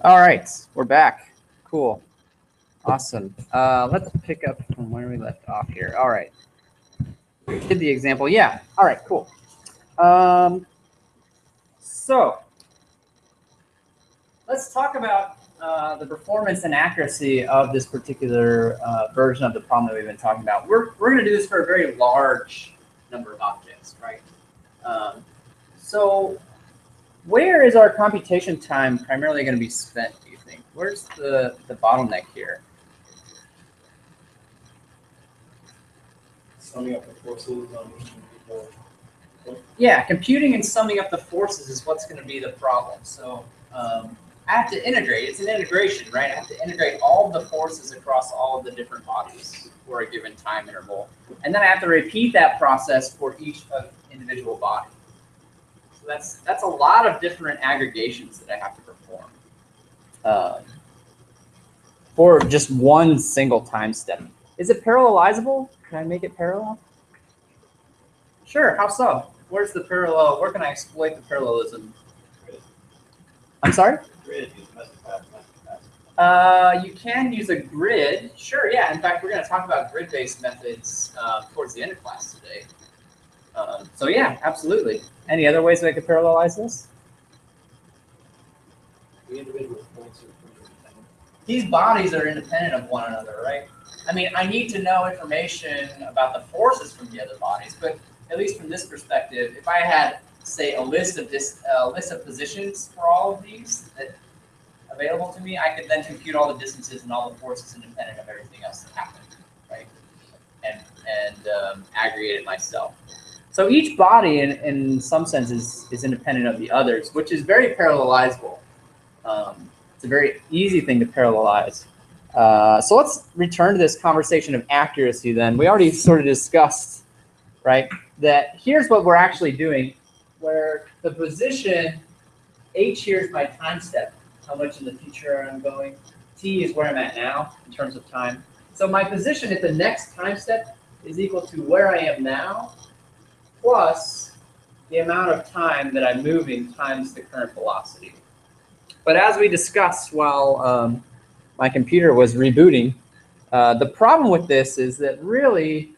All right, we're back. Cool. Awesome. Let's pick up from where we left off here. All right. Did the example. Yeah. All right, cool. So let's talk about the performance and accuracy of this particular version of the problem that we've been talking about. We're going to do this for a very large number of objects, right? So where is our computation time primarily going to be spent, do you think? Where's the bottleneck here? Summing up the forces on people. Yeah, computing and summing up the forces is what's going to be the problem. So I have to integrate. It's an integration, right? I have to integrate all of the forces across all of the different bodies for a given time interval. And then I have to repeat that process for each individual body. So that's a lot of different aggregations that I have to perform for just one single time step. Is it parallelizable? Can I make it parallel? Sure, how so? Where's the parallel? Where can I exploit the parallelism? Grid. I'm sorry? Grid, You can use a grid. Sure, yeah. In fact, we're going to talk about grid-based methods towards the end of class today. So yeah, absolutely. Any other ways that I could parallelize this? The individual points are independent. These bodies are independent of one another, right? I mean, I need to know information about the forces from the other bodies, but at least from this perspective, if I had, say, a list of positions for all of these available to me, I could then compute all the distances and all the forces independent of everything else that happened, right? And aggregate it myself. So each body, in some sense, is independent of the others, which is very parallelizable. It's a very easy thing to parallelize. So let's return to this conversation of accuracy then. We already sort of discussed, right, that here's what we're actually doing, where the position, h here is my time step, how much in the future I'm going. T is where I'm at now in terms of time. So my position at the next time step is equal to where I am now plus the amount of time that I'm moving times the current velocity. But as we discussed while my computer was rebooting, the problem with this is that really,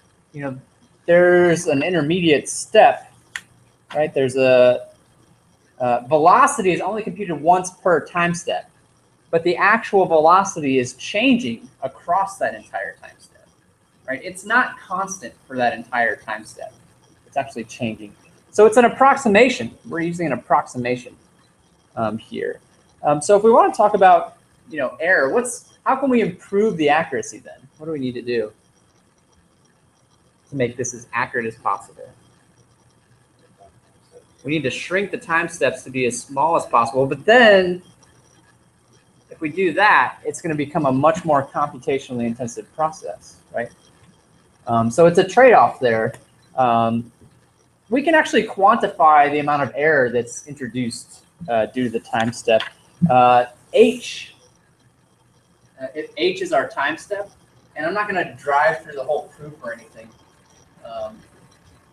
there's an intermediate step, right? There's a velocity is only computed once per time step, but the actual velocity is changing across that entire time step, right? It's not constant for that entire time step. It's actually changing. So it's an approximation. We're using an approximation here. So if we want to talk about, error, how can we improve the accuracy then? What do we need to do to make this as accurate as possible? We need to shrink the time steps to be as small as possible, but then if we do that, it's going to become a much more computationally intensive process, right? So it's a trade-off there. We can actually quantify the amount of error that's introduced due to the time step. If h is our time step, and I'm not going to drive through the whole proof or anything,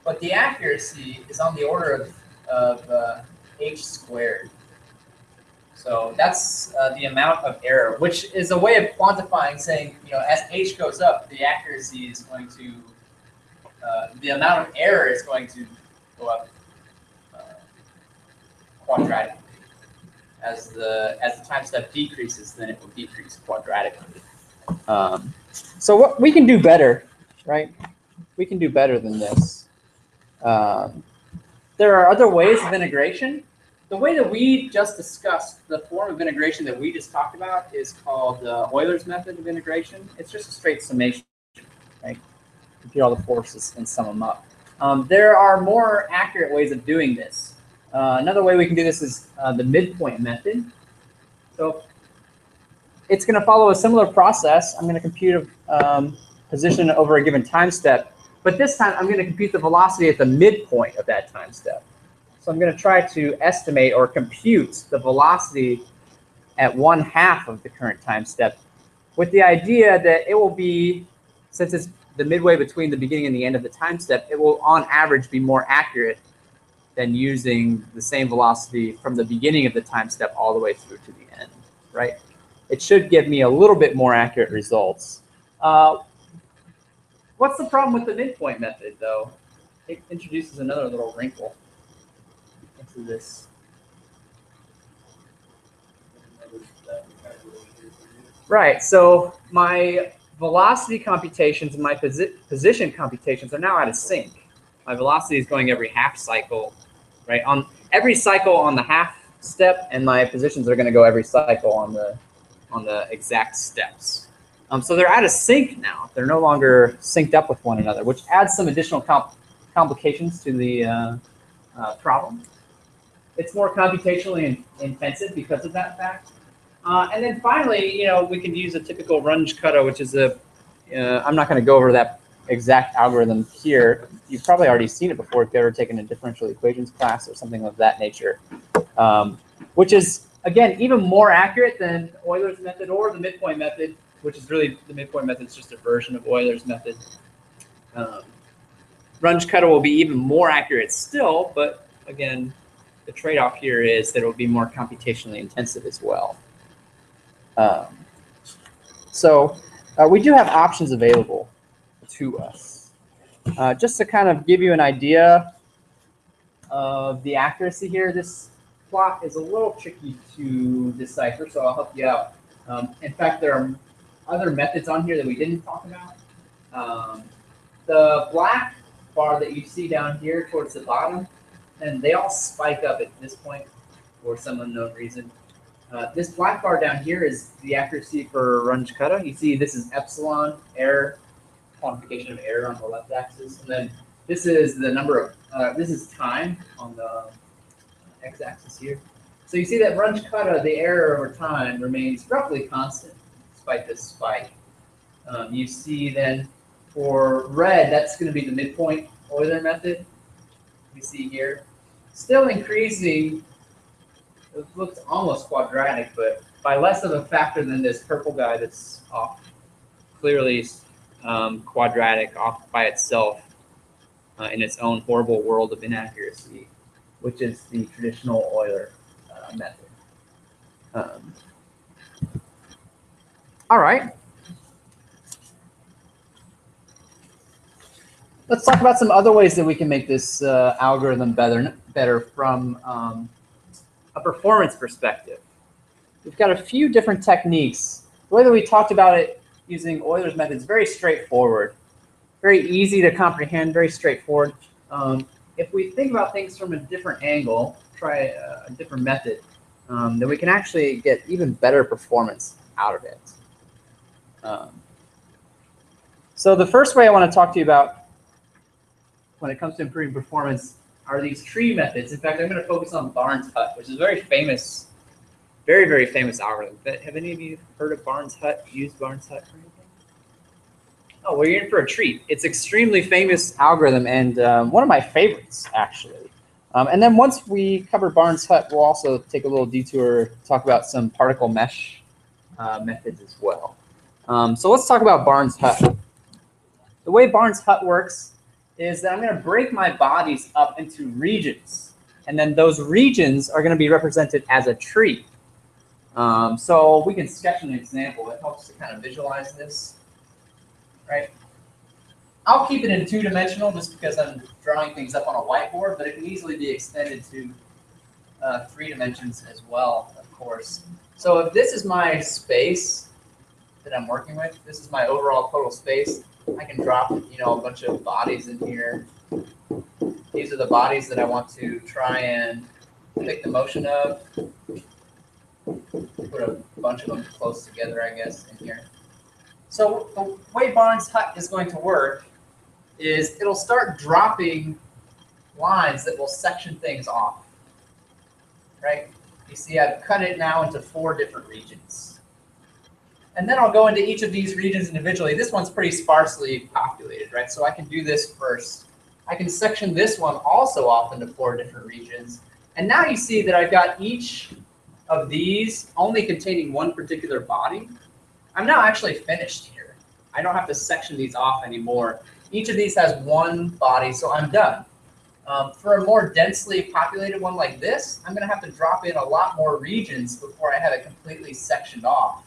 but the accuracy is on the order of h squared. So that's the amount of error, which is a way of quantifying, saying, as h goes up, the accuracy is going to, the amount of error is going to go up quadratically. As the time step decreases, then it will decrease quadratically. So what we can do better, right? We can do better than this. There are other ways of integration. The way that we just discussed, the form of integration that we just talked about, is called the Euler's method of integration. It's just a straight summation, right? Compute all the forces and sum them up. There are more accurate ways of doing this. Another way we can do this is the midpoint method. So it's going to follow a similar process. I'm going to compute a position over a given time step, but this time I'm going to compute the velocity at the midpoint of that time step. So I'm going to try to estimate or compute the velocity at 1/2 of the current time step, with the idea that it will be, since it's the midway between the beginning and the end of the time step, it will on average be more accurate than using the same velocity from the beginning of the time step all the way through to the end. right? It should give me a little bit more accurate results. What's the problem with the midpoint method, though? It introduces another little wrinkle into this. Right, so my velocity computations and my position computations are now out of sync. My velocity is going every half cycle, right? On every cycle on the half step, and my positions are going to go every cycle on the exact steps. So they're out of sync now. They're no longer synced up with one another, which adds some additional complications to the problem. It's more computationally intensive because of that fact. And then finally, we can use a typical Runge-Kutta, which is I'm not going to go over that exact algorithm here. You've probably already seen it before if you've ever taken a differential equations class or something of that nature, which is, again, even more accurate than Euler's method or the midpoint method, which is really, the midpoint method is just a version of Euler's method. Runge-Kutta will be even more accurate still, but again, the trade-off here is that it will be more computationally intensive as well. So we do have options available to us. Just to kind of give you an idea of the accuracy here, this plot is a little tricky to decipher, so I'll help you out. In fact, there are other methods on here that we didn't talk about. The black bar that you see down here towards the bottom, and they all spike up at this point for some unknown reason. This black bar down here is the accuracy for Runge-Kutta. You see this is epsilon, error, quantification of error on the left axis. And then this is the number of, this is time on the x-axis here. So you see that Runge-Kutta, the error over time remains roughly constant despite this spike. You see then for red, that's going to be the midpoint Euler method. You see here, still increasing. It looks almost quadratic, but by less of a factor than this purple guy that's off, clearly quadratic off by itself in its own horrible world of inaccuracy, which is the traditional Euler method. All right. Let's talk about some other ways that we can make this algorithm better from a performance perspective. We've got a few different techniques. The way that we talked about it using Euler's method is very straightforward, very easy to comprehend, very straightforward. If we think about things from a different angle, try a different method, then we can actually get even better performance out of it. So the first way I want to talk to you about when it comes to improving performance are these tree methods. In fact, I'm going to focus on Barnes-Hut, which is a very famous, very, very famous algorithm. But have any of you heard of Barnes-Hut, used Barnes-Hut for anything? Oh, well, you're in for a treat. It's an extremely famous algorithm and one of my favorites, actually. And then once we cover Barnes-Hut, we'll also take a little detour, talk about some particle mesh methods as well. So let's talk about Barnes-Hut. The way Barnes-Hut works is that I'm going to break my bodies up into regions. And then those regions are going to be represented as a tree. So we can sketch an example. It helps to kind of visualize this, right? I'll keep it in two-dimensional just because I'm drawing things up on a whiteboard, but it can easily be extended to 3 dimensions as well, of course. So if this is my space that I'm working with, this is my overall total space, I can drop, a bunch of bodies in here. These are the bodies that I want to try and pick the motion of. Put a bunch of them close together, I guess, in here. So the way Barnes-Hut is going to work is it'll start dropping lines that will section things off, right? You see I've cut it now into 4 different regions. And then I'll go into each of these regions individually. This one's pretty sparsely populated, right? So I can do this first. I can section this one also off into 4 different regions. And now you see that I've got each of these only containing one particular body. I'm now actually finished here. I don't have to section these off anymore. Each of these has one body, so I'm done. For a more densely populated one like this, I'm going to have to drop in a lot more regions before I have it completely sectioned off.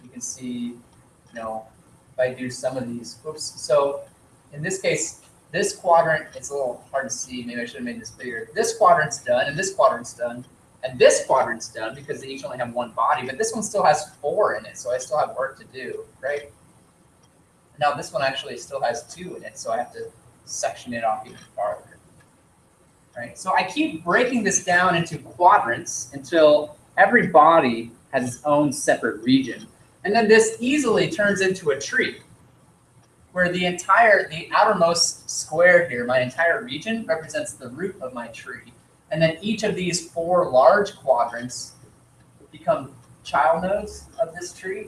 You can see, if I do some of these, oops. So in this case, this quadrant, it's a little hard to see. Maybe I should have made this bigger. This quadrant's done, and this quadrant's done, and this quadrant's done because they each only have one body, but this one still has 4 in it, so I still have work to do, right? Now this one actually still has 2 in it, so I have to section it off even farther. Right? So I keep breaking this down into quadrants until every body has its own separate region. And then this easily turns into a tree where the outermost square here, my entire region, represents the root of my tree. And then each of these 4 large quadrants become child nodes of this tree.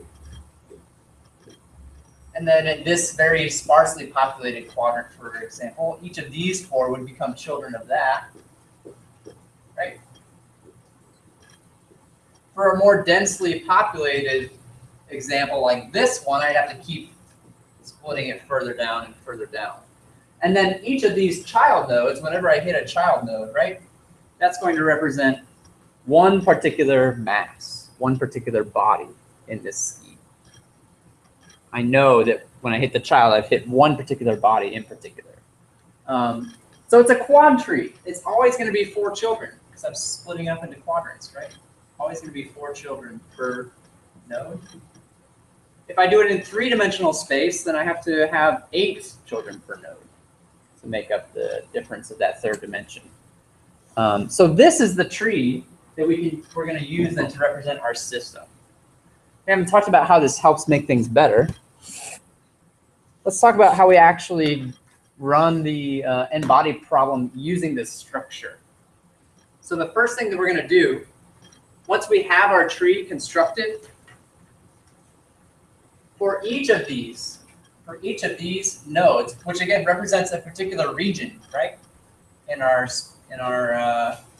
And then in this very sparsely populated quadrant, for example, each of these 4 would become children of that, right? For a more densely populated example like this one, I'd have to keep splitting it further down and further down. And then each of these child nodes, whenever I hit a child node, right, that's going to represent one particular mass, one particular body in this scheme. I know that when I hit the child, I've hit one particular body in particular. So it's a quad tree. It's always going to be 4 children because I'm splitting up into quadrants, right? Always going to be 4 children per node. If I do it in 3-dimensional space, then I have to have 8 children per node to make up the difference of that 3rd dimension. So this is the tree that we're going to use then to represent our system. We haven't talked about how this helps make things better. Let's talk about how we actually run the n-body problem using this structure. So the first thing that we're going to do, once we have our tree constructed, for each of these nodes, which again represents a particular region, right, in our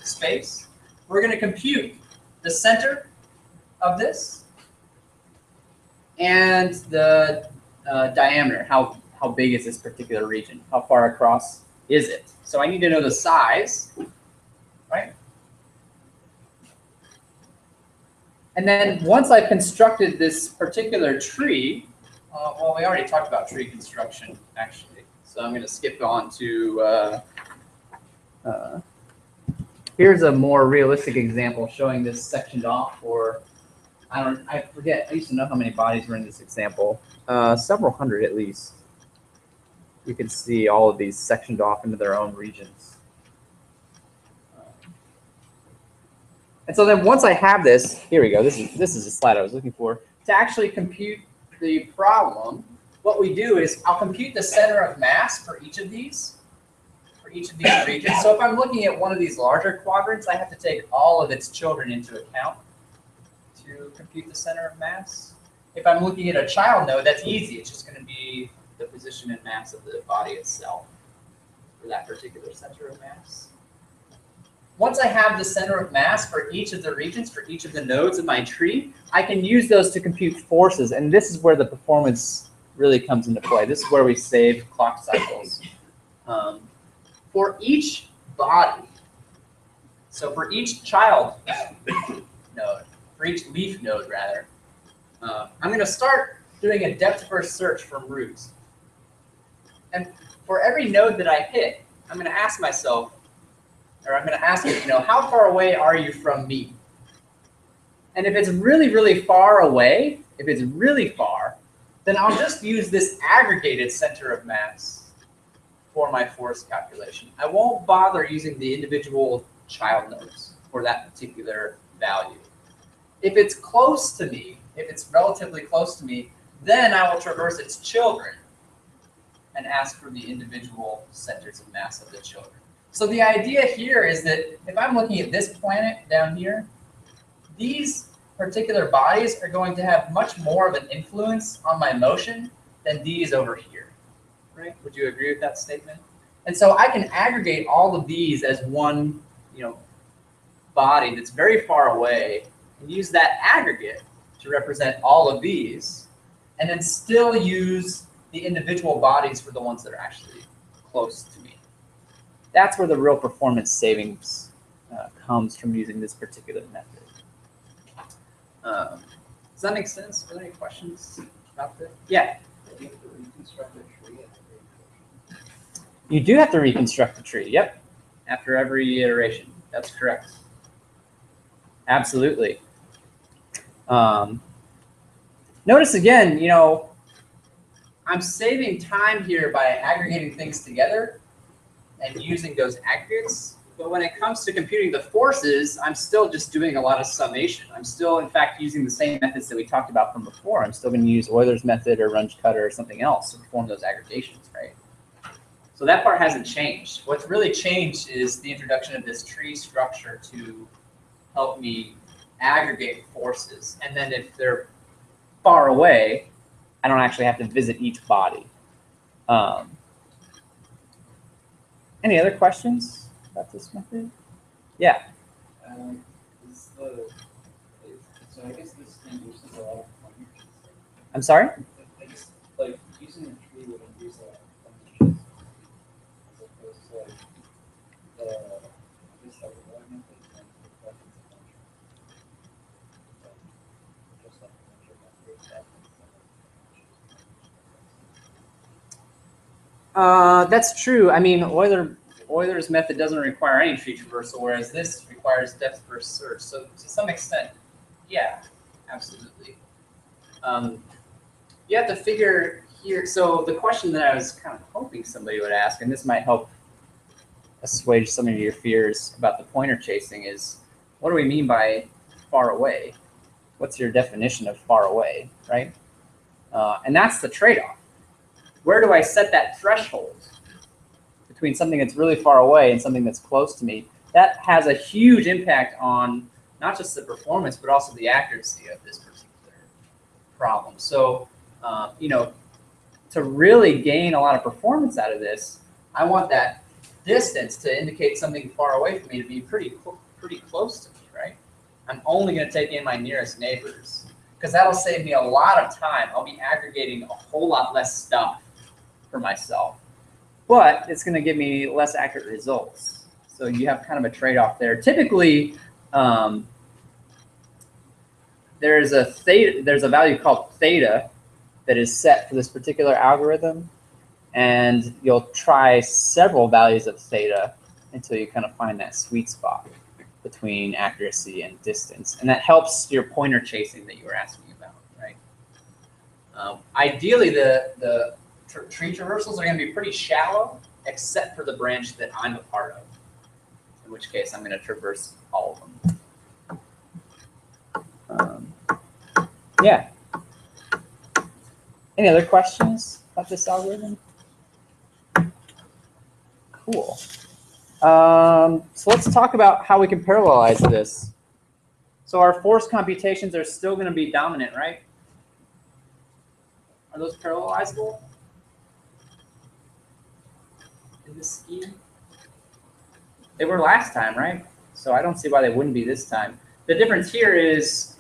space, we're going to compute the center of this and the diameter. How big is this particular region? How far across is it? So I need to know the size, right? And then once I've constructed this particular tree, well, we already talked about tree construction, actually. So I'm going to skip on to, here's a more realistic example showing this sectioned off for, I forget, I used to know how many bodies were in this example. Several hundred at least. You can see all of these sectioned off into their own regions. And so then once I have this, here we go. This is the slide I was looking for. To actually compute the problem, what we do is I'll compute the center of mass for each of these regions. So if I'm looking at one of these larger quadrants, I have to take all of its children into account to compute the center of mass. If I'm looking at a child node, that's easy. It's just going to be the position and mass of the body itself for that particular center of mass. Once I have the center of mass for each of the regions, for each of the nodes of my tree, I can use those to compute forces. And this is where the performance really comes into play. This is where we save clock cycles. For each body, so for each child node, for each leaf node rather, I'm going to start doing a depth-first search from roots. And for every node that I hit, I'm going to ask myself, or I'm going to ask it, how far away are you from me? And if it's really, really far away, if it's really far, then I'll just use this aggregated center of mass for my force calculation. I won't bother using the individual child nodes for that particular value. If it's close to me, if it's relatively close to me, then I will traverse its children and ask for the individual centers of mass of the children. So the idea here is that if I'm looking at this planet down here, these particular bodies are going to have much more of an influence on my motion than these over here, right? Would you agree with that statement? And so I can aggregate all of these as one, body that's very far away and use that aggregate to represent all of these, and then still use the individual bodies for the ones that are actually close to me. That's where the real performance savings comes from using this particular method. Does that make sense? Are there any questions about this? Yeah. Do you have to reconstruct a tree? You do have to reconstruct the tree. Yep. After every iteration. That's correct. Absolutely. Notice again, you know, I'm saving time here by aggregating things together and using those aggregates. But when it comes to computing the forces, I'm still just doing a lot of summation. I'm still, in fact, using the same methods that we talked about from before. I'm still going to use Euler's method or Runge-Kutta or something else to perform those aggregations, right? So that part hasn't changed. What's really changed is the introduction of this tree structure to help me aggregate forces. And then if they're far away, I don't actually have to visit each body. Any other questions about this method? Yeah. So I guess this induces a lot of functions. I'm sorry? I guess like using a tree would induce a lot of functions as opposed to like this type of one method and the functions of function. Just like function method. That's true. I mean, Euler's method doesn't require any tree traversal, whereas this requires depth first search. So to some extent, yeah, absolutely. You have to figure here. So the question that I was kind of hoping somebody would ask, and this might help assuage some of your fears about the pointer chasing, is what do we mean by far away? What's your definition of far away, right? And that's the trade-off. Where do I set that threshold between something that's really far away and something that's close to me? That has a huge impact on not just the performance, but also the accuracy of this particular problem. So, you know, to really gain a lot of performance out of this, I want that distance to indicate something far away from me to be pretty close to me, right? I'm only going to take in my nearest neighbors because that'll save me a lot of time. I'll be aggregating a whole lot less stuff for myself, but it's going to give me less accurate results. So you have kind of a trade-off there. Typically, there's a value called theta that is set for this particular algorithm, and you'll try several values of theta until you kind of find that sweet spot between accuracy and distance, and that helps your pointer chasing that you were asking about, right? Ideally, the tree traversals are going to be pretty shallow, except for the branch that I'm a part of, in which case I'm going to traverse all of them. Yeah. Any other questions about this algorithm? Cool. So let's talk about how we can parallelize this. So our force computations are still going to be dominant, right? Are those parallelizable in this scheme? They were last time, right? So I don't see why they wouldn't be this time. The difference here is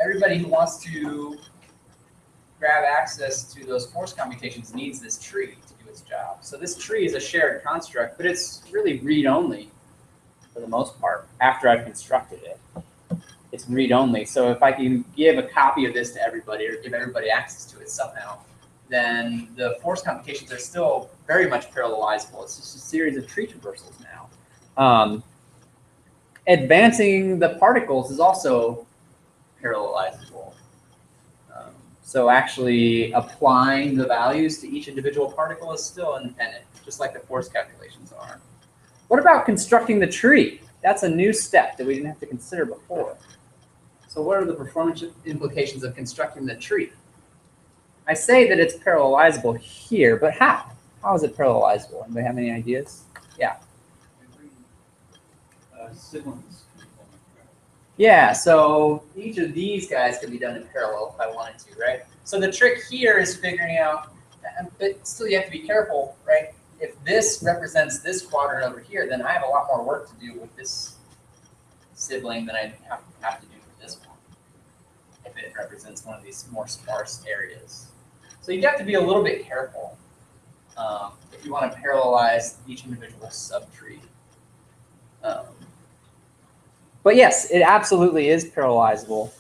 everybody who wants to grab access to those force computations needs this tree to do its job. So this tree is a shared construct, but it's really read-only for the most part after I've constructed it. It's read-only. So if I can give a copy of this to everybody or give everybody access to it somehow, then the force computations are still very much parallelizable. It's just a series of tree traversals now. Advancing the particles is also parallelizable. So actually applying the values to each individual particle is still independent, just like the force calculations are. What about constructing the tree? That's a new step that we didn't have to consider before. So what are the performance implications of constructing the tree? I say that it's parallelizable here, but how? How is it parallelizable? Anybody have any ideas? Yeah. Siblings. Yeah, so each of these guys can be done in parallel if I wanted to, right? So the trick here is figuring out, but still you have to be careful, right? If this represents this quadrant over here, then I have a lot more work to do with this sibling than I have to do for this one, if it represents one of these more sparse areas. So you have to be a little bit careful. if you want to parallelize each individual subtree. But yes, it absolutely is parallelizable.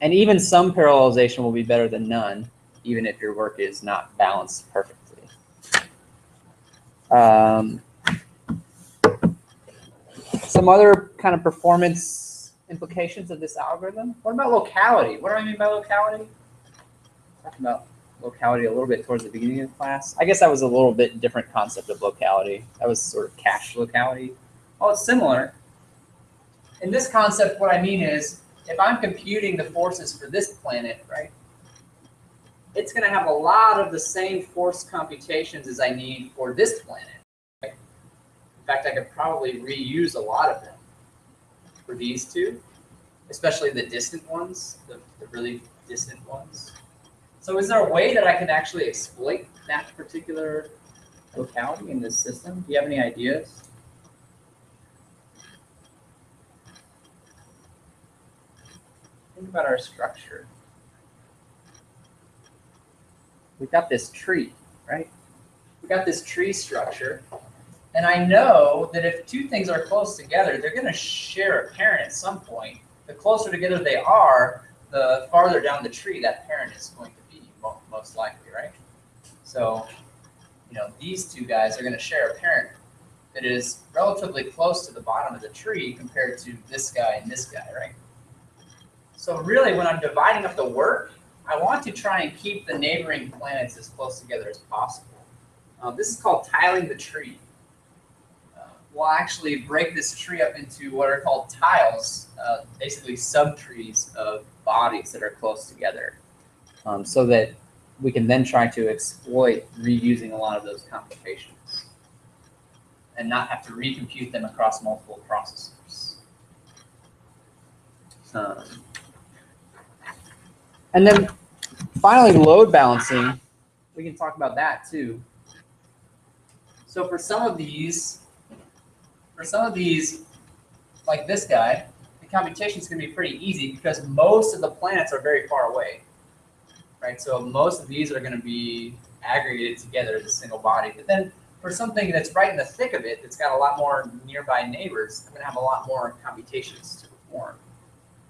And even some parallelization will be better than none, even if your work is not balanced perfectly. Some other kind of performance implications of this algorithm. What about locality? What do I mean by locality? Talked about locality a little bit towards the beginning of the class. I guess that was a little bit different concept of locality. That was sort of cache locality. Oh, it's similar. In this concept, what I mean is, if I'm computing the forces for this planet, right, it's going to have a lot of the same force computations as I need for this planet. Right? In fact, I could probably reuse a lot of them for these two, especially the distant ones, the really distant ones. So is there a way that I can actually exploit that particular locality in this system? Do you have any ideas? Think about our structure. We've got this tree, right? We've got this tree structure. And I know that if two things are close together, they're going to share a parent at some point. The closer together they are, the farther down the tree that parent is going to be, most likely, right? So, you know, these two guys are going to share a parent that is relatively close to the bottom of the tree compared to this guy and this guy, right? So really, when I'm dividing up the work, I want to try and keep the neighboring planets as close together as possible. This is called tiling the tree. We'll actually break this tree up into what are called tiles, basically subtrees of bodies that are close together, so that we can then try to exploit reusing a lot of those computations and not have to recompute them across multiple processors. And then finally, load balancing, we can talk about that too. So for some of these, like this guy, the computation is going to be pretty easy because most of the planets are very far away, right? So most of these are going to be aggregated together as a single body. But then for something that's right in the thick of it, that's got a lot more nearby neighbors, I'm going to have a lot more computations to perform,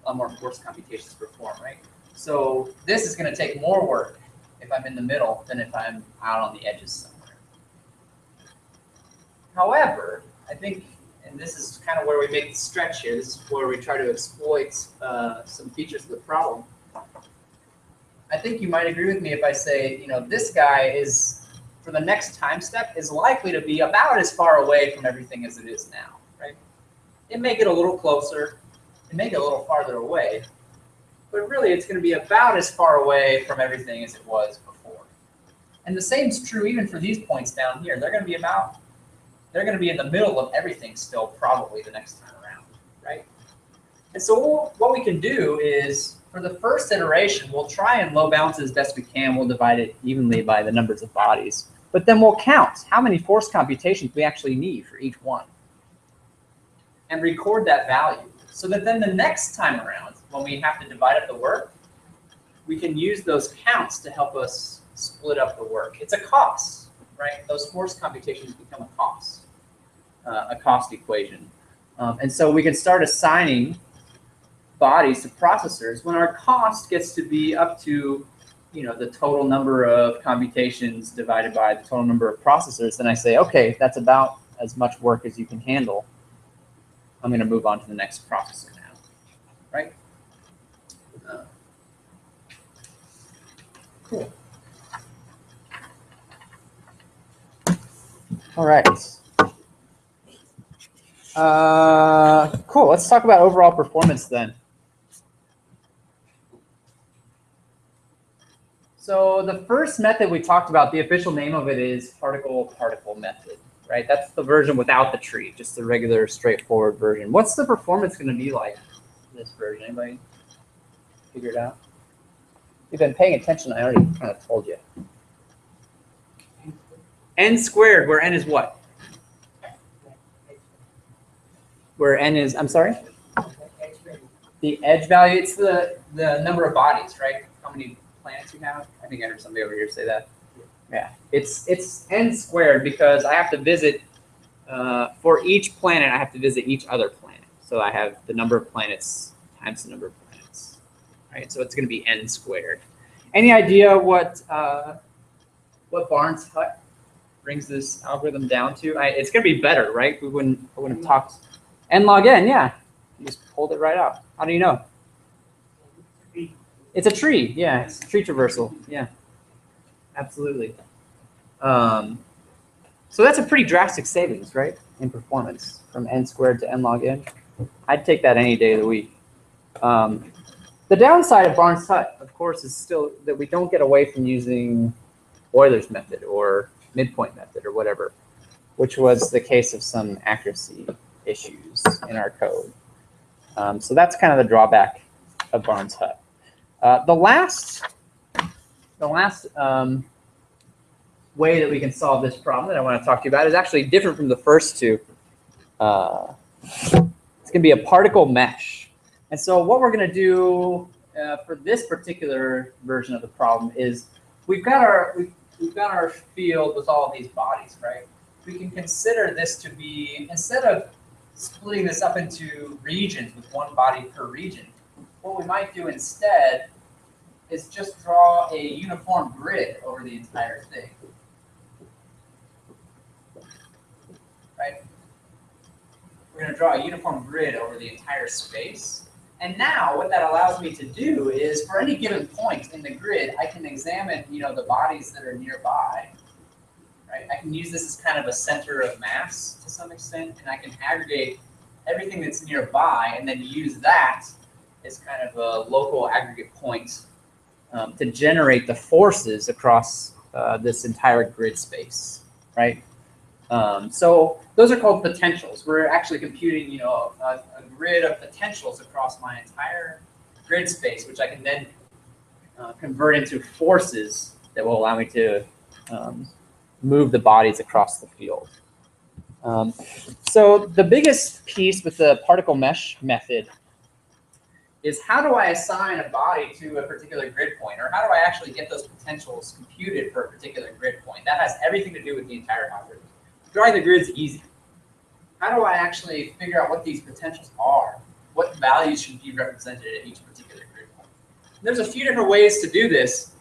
a lot more force computations to perform, right? So this is going to take more work if I'm in the middle than if I'm out on the edges somewhere. However, I think, and this is kind of where we make the stretch here, this is where we try to exploit some features of the problem. I think you might agree with me if I say, you know, this guy is, for the next time step, is likely to be about as far away from everything as it is now, right? It may get a little closer, it may get a little farther away, but really it's going to be about as far away from everything as it was before. And the same is true even for these points down here. They're going to be in the middle of everything still probably the next time around, right? And so what we can do is, for the first iteration, we'll try and low balance it as best we can. We'll divide it evenly by the numbers of bodies. But then we'll count how many force computations we actually need for each one and record that value, so that then the next time around, when we have to divide up the work, we can use those counts to help us split up the work. It's a cost, right? Those force computations become a cost equation. And so we can start assigning bodies to processors when our cost gets to be up to, you know, the total number of computations divided by the total number of processors. Then I say, okay, that's about as much work as you can handle. I'm going to move on to the next processor now, right? Cool. All right. Cool. Let's talk about overall performance then. So the first method we talked about, the official name of it is particle-particle method, right? That's the version without the tree, just the regular straightforward version. What's the performance going to be like in this version? Anybody figure it out? You've been paying attention. I already kind of told you. N squared, where n is what? Where n is, I'm sorry? The edge value, it's the number of bodies, right? How many planets you have? I think I heard somebody over here say that. Yeah, it's n squared because I have to visit, for each planet, I have to visit each other planet. So I have the number of planets times the number of planets, right? So it's going to be n squared. Any idea what Barnes Hut brings this algorithm down to? It's going to be better, right? I wouldn't have talked n log n. Yeah, you just pulled it right out. How do you know? It's a tree. Yeah, it's tree traversal. Yeah, absolutely. So that's a pretty drastic savings, right, in performance from n squared to n log n. I'd take that any day of the week. The downside of Barnes Hut, of course, is still that we don't get away from using Euler's method or midpoint method or whatever, which was the case of some accuracy issues in our code. So that's kind of the drawback of Barnes Hut. The last way that we can solve this problem that I want to talk to you about is actually different from the first two. It's going to be a particle mesh. And so what we're going to do for this particular version of the problem is we've got our field with all of these bodies, right? We can consider this to be, instead of splitting this up into regions with one body per region, what we might do instead is just draw a uniform grid over the entire thing. Right? We're going to draw a uniform grid over the entire space. And now what that allows me to do is for any given point in the grid, I can examine, the bodies that are nearby. Right? I can use this as kind of a center of mass to some extent, and I can aggregate everything that's nearby and then use that as kind of a local aggregate point to generate the forces across this entire grid space, right? So those are called potentials. We're actually computing, a grid of potentials across my entire grid space, which I can then convert into forces that will allow me to move the bodies across the field. So the biggest piece with the particle mesh method is how do I assign a body to a particular grid point, or how do I actually get those potentials computed for a particular grid point? That has everything to do with the entire algorithm. Drawing the grid is easy. How do I actually figure out what these potentials are? What values should be represented at each particular grid point? There's a few different ways to do this.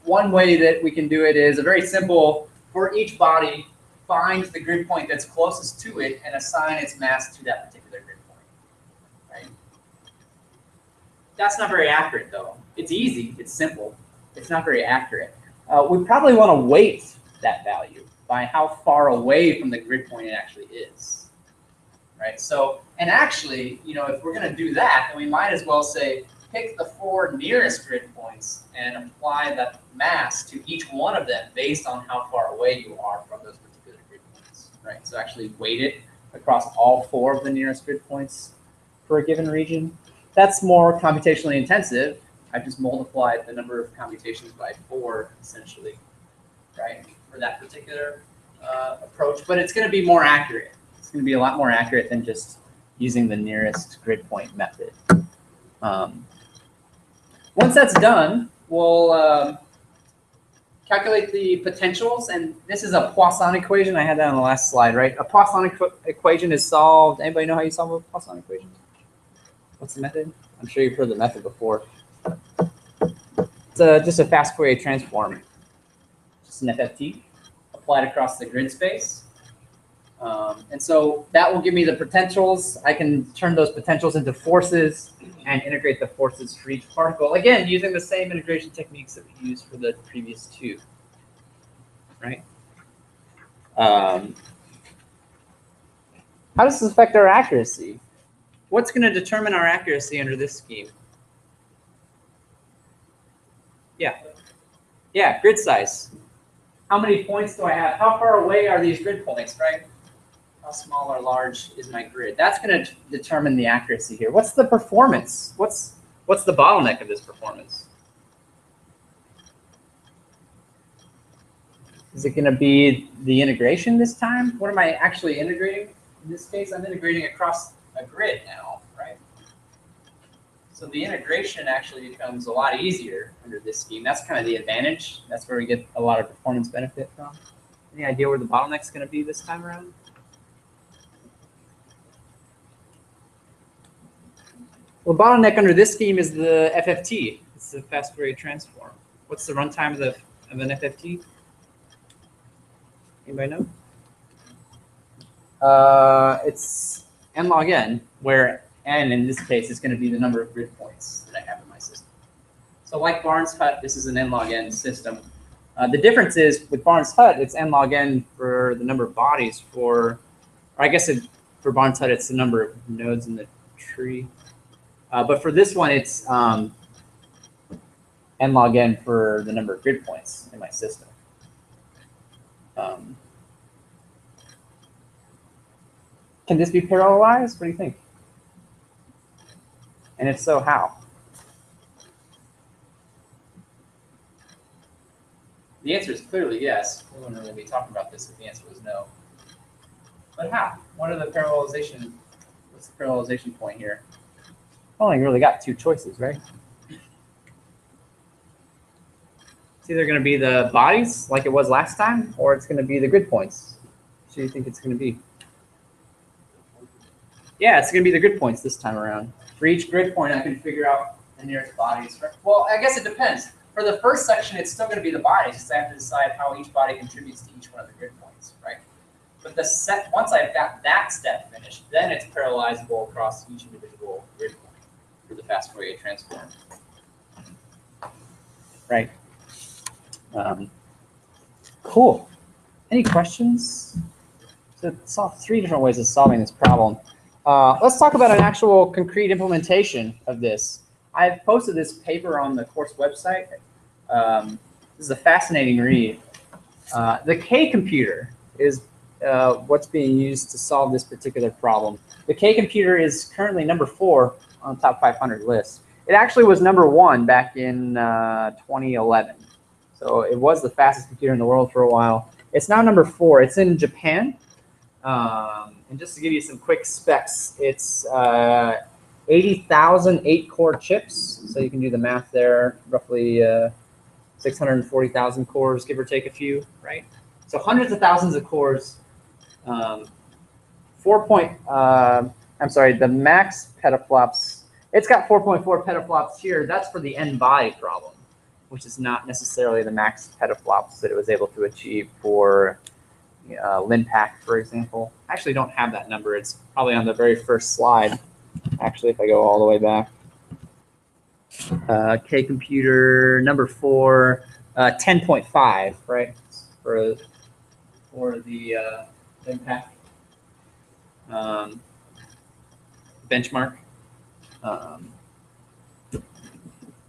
One way that we can do it is a very simple, for each body, find the grid point that's closest to it and assign its mass to that particular grid point, right? That's not very accurate, though. It's easy, it's simple. It's not very accurate. We probably want to weight that value by how far away from the grid point it actually is, right? So, and actually, if we're going to do that, then we might as well say, pick the 4 nearest grid points and apply that mass to each one of them based on how far away you are from those particular grid points, right? So actually weight it across all 4 of the nearest grid points for a given region. That's more computationally intensive. I just multiplied the number of computations by 4, essentially, right, for that particular approach. But it's going to be more accurate. It's going to be a lot more accurate than just using the nearest grid point method. Once that's done, we'll calculate the potentials. And this is a Poisson equation. I had that on the last slide, right? A Poisson equation is solved. Anybody know how you solve a Poisson equation? What's the method? I'm sure you've heard the method before. It's just a fast Fourier transform. Just an FFT applied across the grid space. And so that will give me the potentials. I can turn those potentials into forces and integrate the forces for each particle. Again, using the same integration techniques that we used for the previous 2, right? How does this affect our accuracy? What's going to determine our accuracy under this scheme? Yeah, grid size. How many points do I have? How far away are these grid points, right? How small or large is my grid? That's going to determine the accuracy here. What's the performance? What's the bottleneck of this performance? Is it going to be the integration this time? What am I actually integrating? In this case, I'm integrating across a grid now, right? So the integration actually becomes a lot easier under this scheme. That's kind of the advantage. That's where we get a lot of performance benefit from. Any idea where the bottleneck's going to be this time around? Well, the bottleneck under this scheme is the FFT. It's the fast Fourier transform. What's the runtime of an FFT? Anybody know? It's n log n, where n in this case is going to be the number of grid points that I have in my system. So like Barnes-Hut, this is an n log n system. The difference is with Barnes-Hut, it's n log n for the number of bodies for I guess for Barnes-Hut, it's the number of nodes in the tree. But for this one, it's n log n for the number of grid points in my system. Can this be parallelized? What do you think? And if so, how? The answer is clearly yes. We wouldn't really be talking about this if the answer was no. But how? What are the parallelization? What's the parallelization point here? Only really got two choices, right? It's either going to be the bodies, like it was last time, or it's going to be the grid points. What do you think it's going to be? Yeah, it's going to be the grid points this time around. For each grid point, I can figure out the nearest bodies. Well, I guess it depends. For the first section, it's still going to be the bodies, because I have to decide how each body contributes to each one of the grid points, right? But once I've got that step finished, then it's parallelizable across each individual grid point for the fast Fourier transform. Right. Cool. Any questions? So solve 3 different ways of solving this problem. Let's talk about an actual concrete implementation of this. I've posted this paper on the course website. This is a fascinating read. The K computer is what's being used to solve this particular problem. The K computer is currently number 4 on the top 500 list. It actually was number 1 back in 2011. So it was the fastest computer in the world for a while. It's now number 4. It's in Japan. And just to give you some quick specs, it's 80,000 8-core chips. So you can do the math there, roughly 640,000 cores, give or take a few, right? So hundreds of thousands of cores. The max petaflops, it's got 4.4 petaflops here. That's for the n-body problem, which is not necessarily the max petaflops that it was able to achieve for LinPack, for example. I actually don't have that number. It's probably on the very first slide, actually, if I go all the way back. K computer, number 4, 10.5, right, for the LinPack benchmark.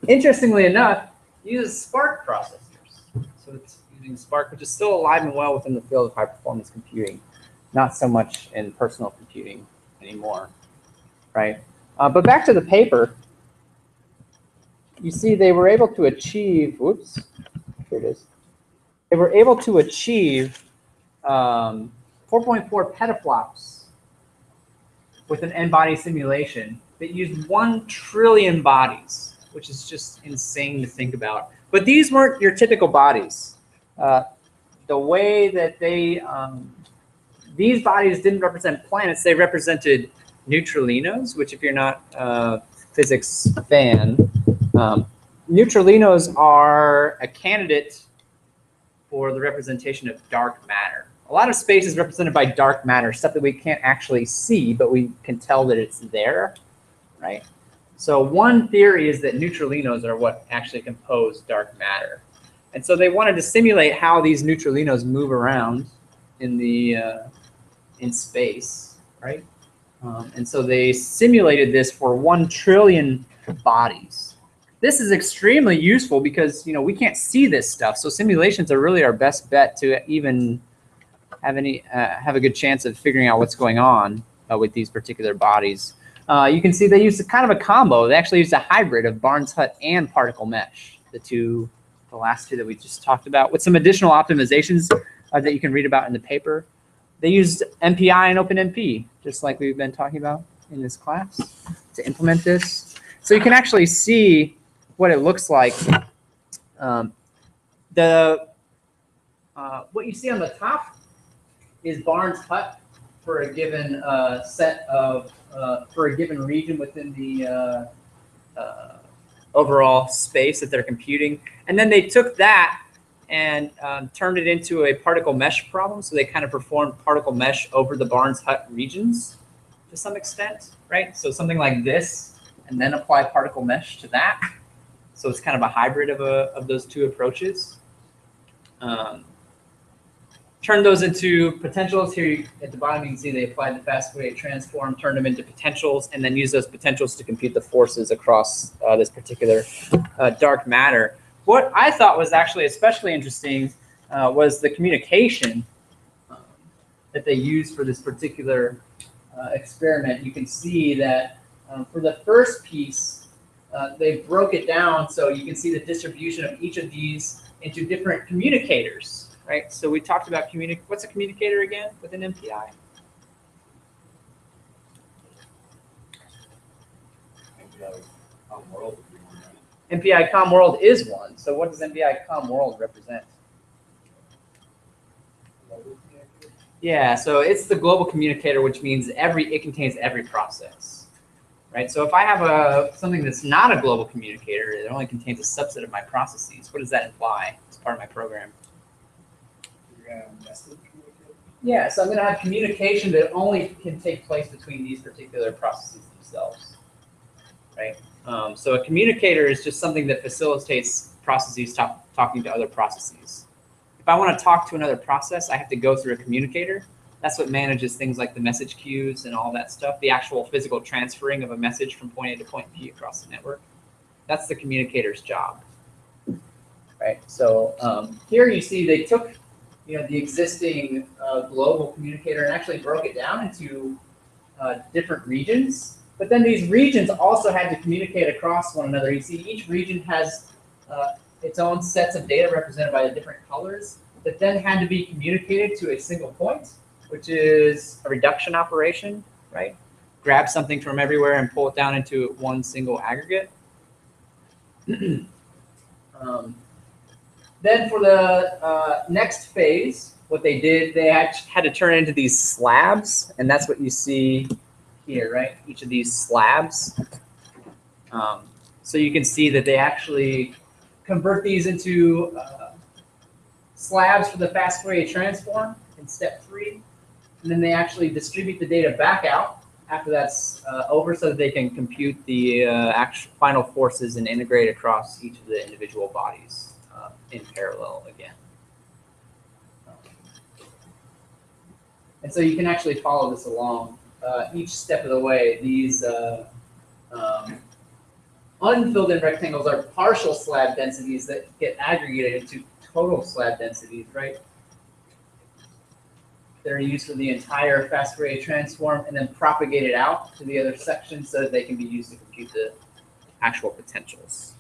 Interestingly enough, it uses Spark processors. So it's using Spark, which is still alive and well within the field of high-performance computing, not so much in personal computing anymore, right? But back to the paper, you see they were able to achieve, whoops, here it is. They were able to achieve 4.4 petaflops with an n-body simulation that used 1 trillion bodies, which is just insane to think about. But these weren't your typical bodies. The way that these bodies didn't represent planets, they represented neutralinos, which if you're not a physics fan, neutralinos are a candidate for the representation of dark matter. A lot of space is represented by dark matter, stuff that we can't actually see, but we can tell that it's there, right? So one theory is that neutralinos are what actually compose dark matter. And so they wanted to simulate how these neutralinos move around in in space, right? And so they simulated this for 1 trillion bodies. This is extremely useful because we can't see this stuff. So simulations are really our best bet to even have a good chance of figuring out what's going on with these particular bodies. You can see they used kind of a combo. They actually used a hybrid of Barnes-Hut and particle mesh, the last two that we just talked about, with some additional optimizations that you can read about in the paper. They used MPI and OpenMP, just like we've been talking about in this class, to implement this. So you can actually see what it looks like. What you see on the top is Barnes hut for a given set of for a given region within the overall space that they're computing, and then they took that and turned it into a particle mesh problem. So they kind of performed particle mesh over the Barnes hut regions to some extent, right? So something like this, and then apply particle mesh to that. So it's kind of a hybrid of those two approaches. Turn those into potentials. Here at the bottom, you can see they applied the fast Fourier transform, turned them into potentials, and then use those potentials to compute the forces across this particular dark matter. What I thought was actually especially interesting was the communication that they used for this particular experiment. You can see that for the first piece, they broke it down so you can see the distribution of each of these into different communicators. Right, so we talked about what's a communicator again within MPI? MPI COM world is one. So what does MPI COM world represent? Yeah, so it's the global communicator, which means it contains every process. Right, so if I have something that's not a global communicator, it only contains a subset of my processes. What does that imply as part of my program? Yeah, so I'm going to have communication that only can take place between these particular processes themselves, right? So a communicator is just something that facilitates processes talking to other processes. If I want to talk to another process, I have to go through a communicator. That's what manages things like the message queues and all that stuff, the actual physical transferring of a message from point A to point B across the network. That's the communicator's job, right? So here you see they took the existing global communicator and actually broke it down into different regions. But then these regions also had to communicate across one another. You see each region has its own sets of data represented by the different colors that then had to be communicated to a single point, which is a reduction operation, right? Grab something from everywhere and pull it down into one single aggregate. Then for the next phase, what they did, they had to turn it into these slabs, and that's what you see here, right? Each of these slabs. So you can see that they actually convert these into slabs for the fast Fourier transform in step 3, and then they actually distribute the data back out after that's over, so that they can compute the actual final forces and integrate across each of the individual bodies in parallel again. And so you can actually follow this along each step of the way. These unfilled in rectangles are partial slab densities that get aggregated into total slab densities, right? That are used for the entire fast Fourier transform and then propagated out to the other sections so that they can be used to compute the actual potentials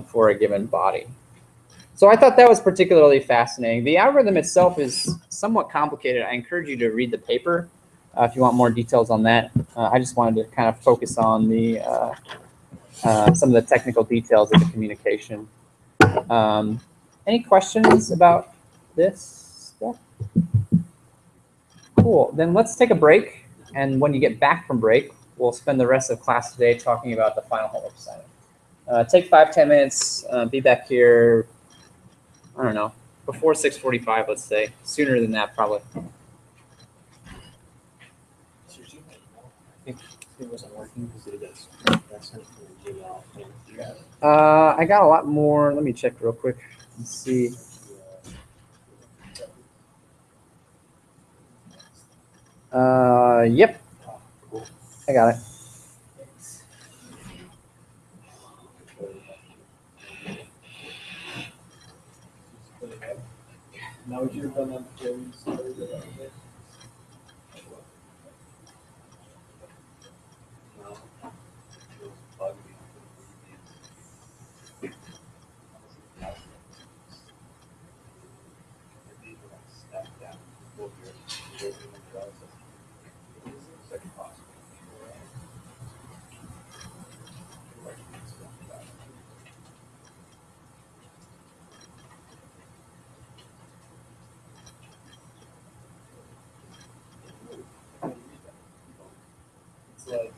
for a given body. So I thought that was particularly fascinating. The algorithm itself is somewhat complicated. I encourage you to read the paper if you want more details on that. I just wanted to kind of focus on the some of the technical details of the communication. Any questions about this stuff? Cool. Then let's take a break. And when you get back from break, we'll spend the rest of class today talking about the final homework assignment. Take 5-10 minutes. Be back here, I don't know, before 6:45, let's say. Sooner than that, probably. I think it wasn't working because it is. That's not for Gmail. I got a lot more. Let me check real quick and see. Yep. I got it. Now would you have done that before we started it? like.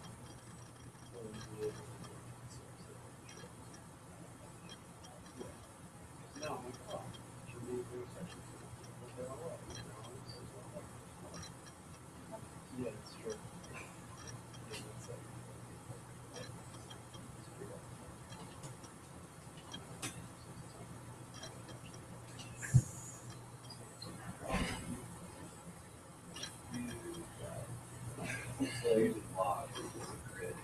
No, I'm like, oh, should we do a section? Yeah, that's true. Yeah, that's like. So you just log it as a grid.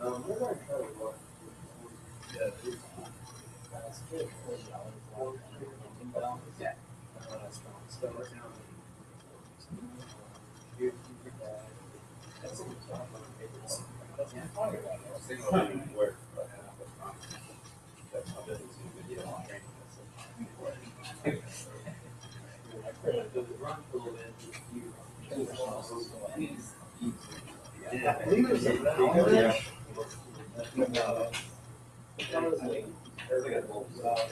We're going to try to work. Yeah, Yeah. Work, but that's fine. That's how business is, you don't want training. I believe it was a orange.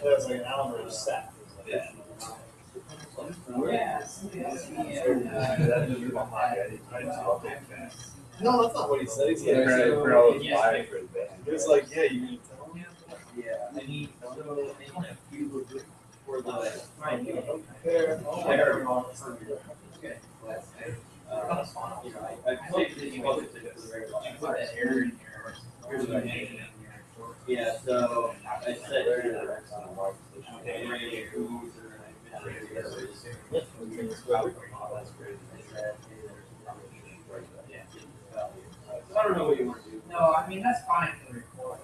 There's like an Alamo set. Yeah. Yeah, somebody else No, that's not what he said. He said, it's like, yeah, you need to tell him. Yeah, I need, For the. Right. Compare. Okay. You know, I think that you both did it for the very long Put that error in Here's what I did. Yeah, so I said here, okay, ready to use I don't know what you want to do. No, I mean, that's fine for the report.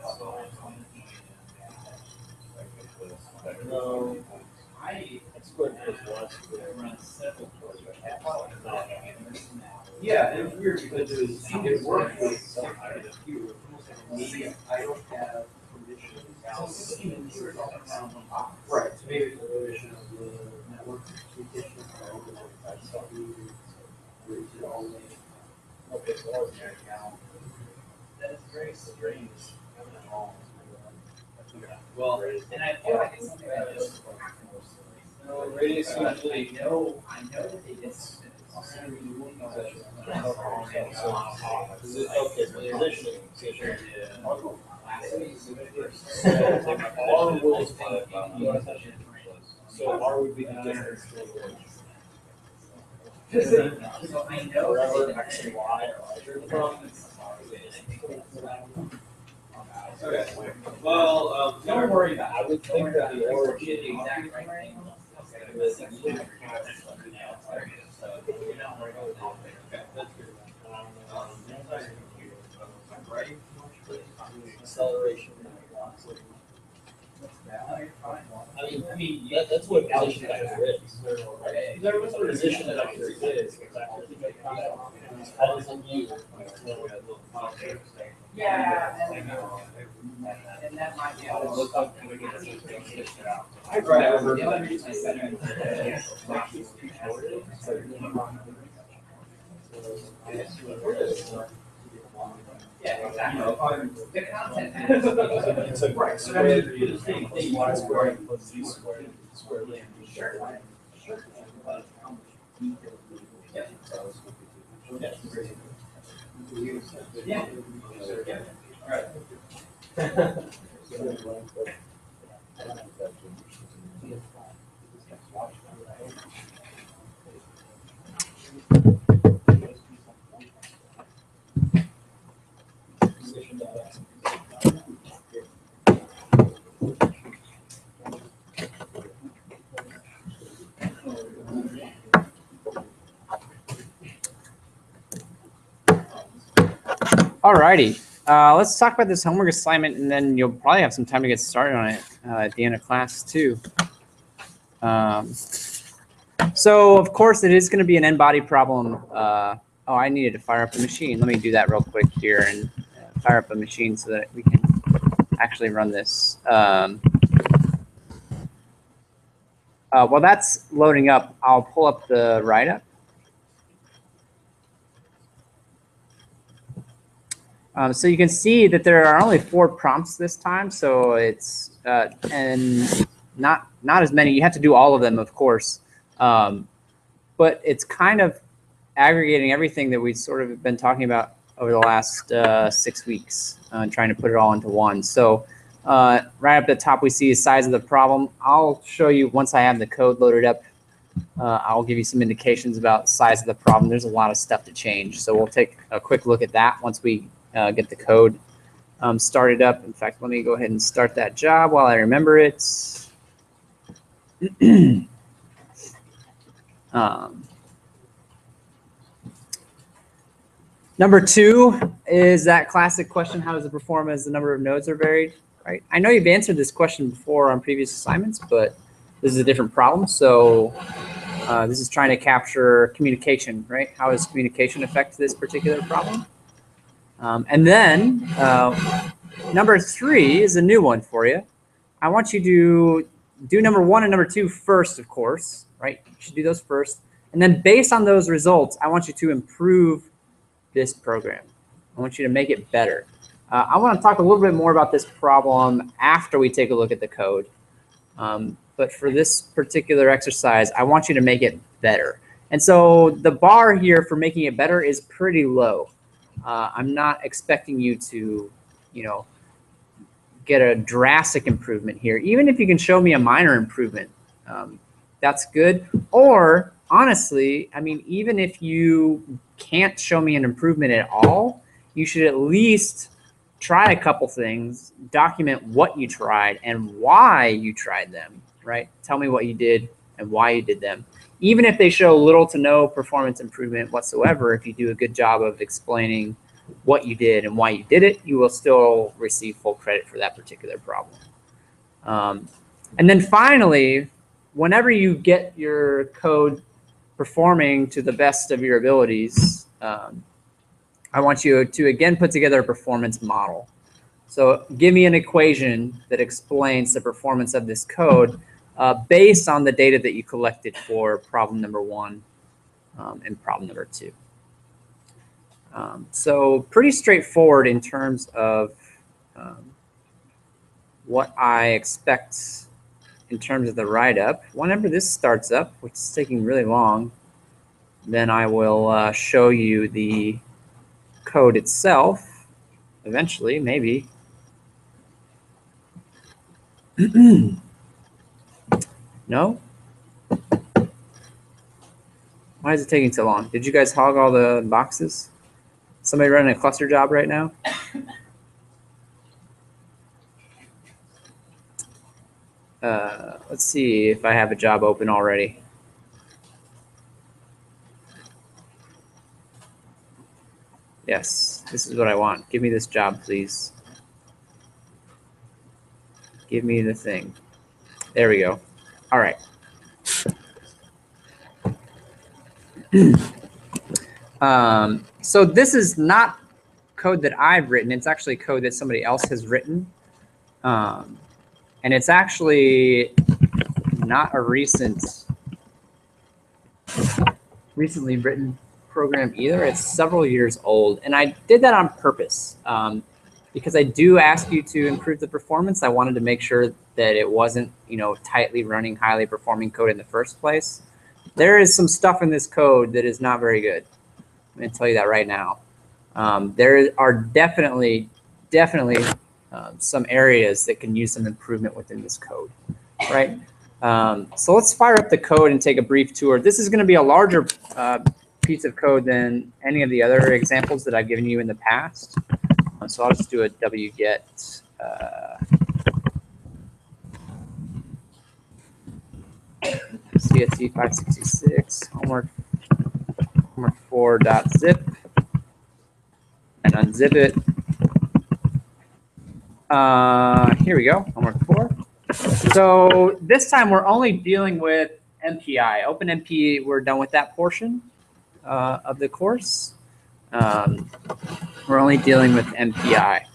No. I run several courses. Yeah, and it's weird because it worked with some kind of computer. Me, I don't have permission. Right, so maybe it's a relation of the network communication or Okay, so that was your account. That is very strange. well, And I feel like it's something that just. no, radius usually. I know that they did. Okay, so positioning. R will so R would be the distance So I know wherever that X and Y are Okay, well, don't worry about it. I would think that the Or origin get the exact right thing. acceleration. I mean, That's what position vector is. Position vector is. yeah, and that might be. Right. The only reason I said yeah, exactly. The content matters. It's like Right, X so I mean, squared you the same thing. Y squared plus Z squared squared. Sure. Yeah. Alrighty, let's talk about this homework assignment, and then you'll probably have some time to get started on it at the end of class too. So of course it is going to be an n-body problem. Oh, I needed to fire up the machine. Let me do that real quick here and fire up a machine so that we can actually run this. While that's loading up, I'll pull up the write-up. So you can see that there are only 4 prompts this time, so it's and not as many. You have to do all of them, of course, but it's kind of aggregating everything that we've sort of been talking about over the last 6 weeks, and trying to put it all into one. So right up at the top, we see the size of the problem. I'll show you once I have the code loaded up. I'll give you some indications about size of the problem. There's a lot of stuff to change, so we'll take a quick look at that once we get the code started up. In fact, let me go ahead and start that job while I remember it. Number 2 is that classic question: how does it perform as the number of nodes are varied? Right? I know you've answered this question before on previous assignments, but this is a different problem. So this is trying to capture communication, right? How does communication affect this particular problem? And then number 3 is a new one for you. I want you to do number 1 and number 2 first, of course, right? You should do those first. And then based on those results, I want you to improve this program. I want you to make it better. I want to talk a little bit more about this problem after we take a look at the code. But for this particular exercise, I want you to make it better. And so the bar here for making it better is pretty low. I'm not expecting you to, get a drastic improvement here. Even if you can show me a minor improvement, that's good. Or honestly, I mean, even if you can't show me an improvement at all, you should at least try a couple things, document what you tried and why you tried them, right? Tell me what you did and why you did them. Even if they show little to no performance improvement whatsoever, if you do a good job of explaining what you did and why you did it, you will still receive full credit for that particular problem. And then finally, whenever you get your code performing to the best of your abilities, I want you to again put together a performance model. So give me an equation that explains the performance of this code based on the data that you collected for problem number 1 and problem number 2. So pretty straightforward in terms of what I expect in terms of the write-up. Whenever this starts up, which is taking really long, then I will show you the code itself eventually, maybe. No? Why is it taking so long? Did you guys hog all the boxes? Somebody running a cluster job right now? Let's see if I have a job open already. Yes, this is what I want. Give me this job, please. Give me the thing. There we go. All right. So this is not code that I've written. It's actually code that somebody else has written. And it's actually not a recently written program either. It's several years old. And I did that on purpose because I do ask you to improve the performance. I wanted to make sure that it wasn't, tightly running, highly performing code in the first place. There is some stuff in this code that is not very good. I'm going to tell you that right now. There are definitely some areas that can use some improvement within this code, right? So let's fire up the code and take a brief tour. This is going to be a larger piece of code than any of the other examples that I've given you in the past. So I'll just do a wget CSE566 homework 4.zip and unzip it. Here we go, homework 4. So this time we're only dealing with MPI. OpenMP, we're done with that portion of the course. We're only dealing with MPI.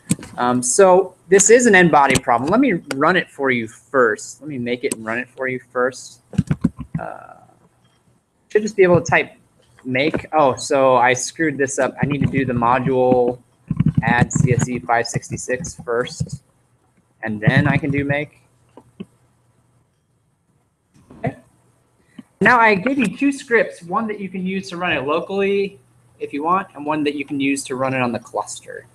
So this is an n-body problem. Let me run it for you first. Let me make it and run it for you first. Should just be able to type make. Oh, so I screwed this up. I need to do the module add CSE566 first, and then I can do make. Okay. Now I gave you 2 scripts, one that you can use to run it locally if you want, and one that you can use to run it on the cluster.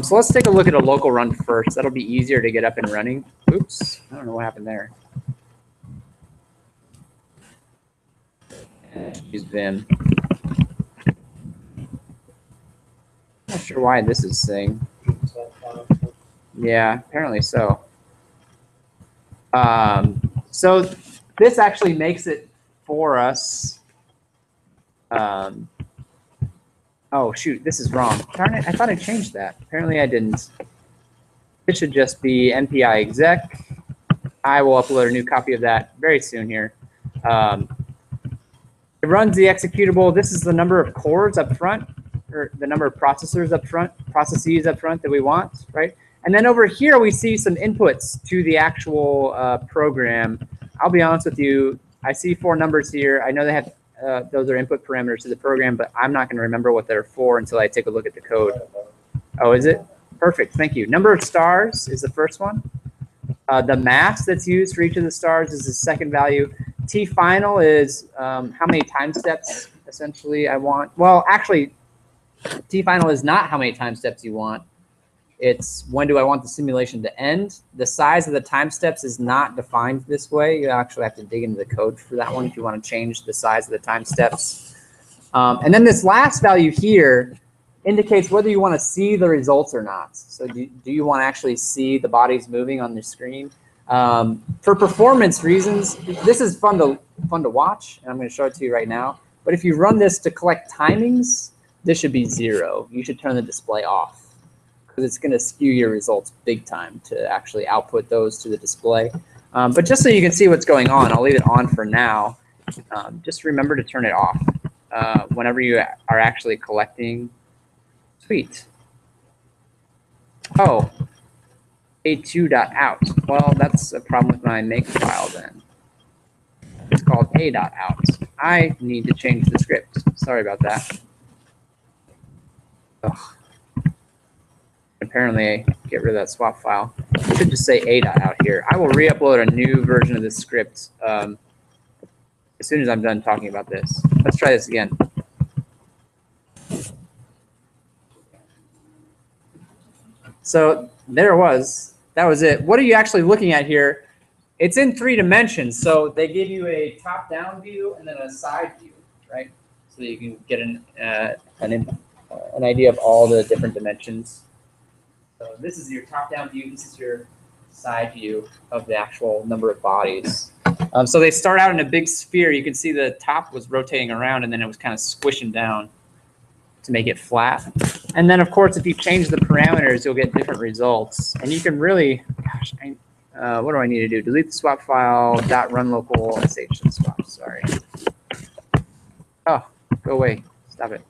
So let's take a look at a local run first. That'll be easier to get up and running. Oops, I don't know what happened there. Use Vim. Not sure why this is saying. Yeah, apparently so. So this actually makes it for us. Oh, shoot, this is wrong. Darn it, I thought I changed that. Apparently I didn't. It should just be npI exec. I will upload a new copy of that very soon here. It runs the executable. This is the number of cores up front, or the number of processes up front that we want, right? And then over here, we see some inputs to the actual program. I'll be honest with you. I see 4 numbers here. I know they have those are input parameters to the program, but I'm not going to remember what they're for until I take a look at the code. Oh, is it? Perfect. Thank you. Number of stars is the first one. The mass that's used for each of the stars is the second value. T final is how many time steps essentially I want. Well, actually, T final is not how many time steps you want. It's when do I want the simulation to end. The size of the time steps is not defined this way. You actually have to dig into the code for that one if you want to change the size of the time steps. And then this last value here indicates whether you want to see the results or not. So do you want to actually see the bodies moving on the screen? For performance reasons, this is fun to watch, and I'm going to show it to you right now. But if you run this to collect timings, this should be 0. You should turn the display off because it's going to skew your results big time to actually output those to the display. But just so you can see what's going on, I'll leave it on for now. Just remember to turn it off whenever you are actually collecting. Sweet. Oh, a2.out. Well, that's a problem with my make file then. It's called a.out. I need to change the script. Sorry about that. Ugh. Apparently, get rid of that swap file. I should just say a.out here. I will re-upload a new version of this script as soon as I'm done talking about this. Let's try this again. So there it was. That was it. What are you actually looking at here? It's in 3 dimensions. So they give you a top-down view and then a side view, right? So that you can get an idea of all the different dimensions. So this is your top-down view. This is your side view of the actual number of bodies. So they start out in a big sphere. You can see the top was rotating around, and then it was kind of squishing down to make it flat. And then, of course, if you change the parameters, you'll get different results. And you can really, gosh, what do I need to do? Delete the swap file, .run local sh swap. Sorry. Oh, go away. Stop it.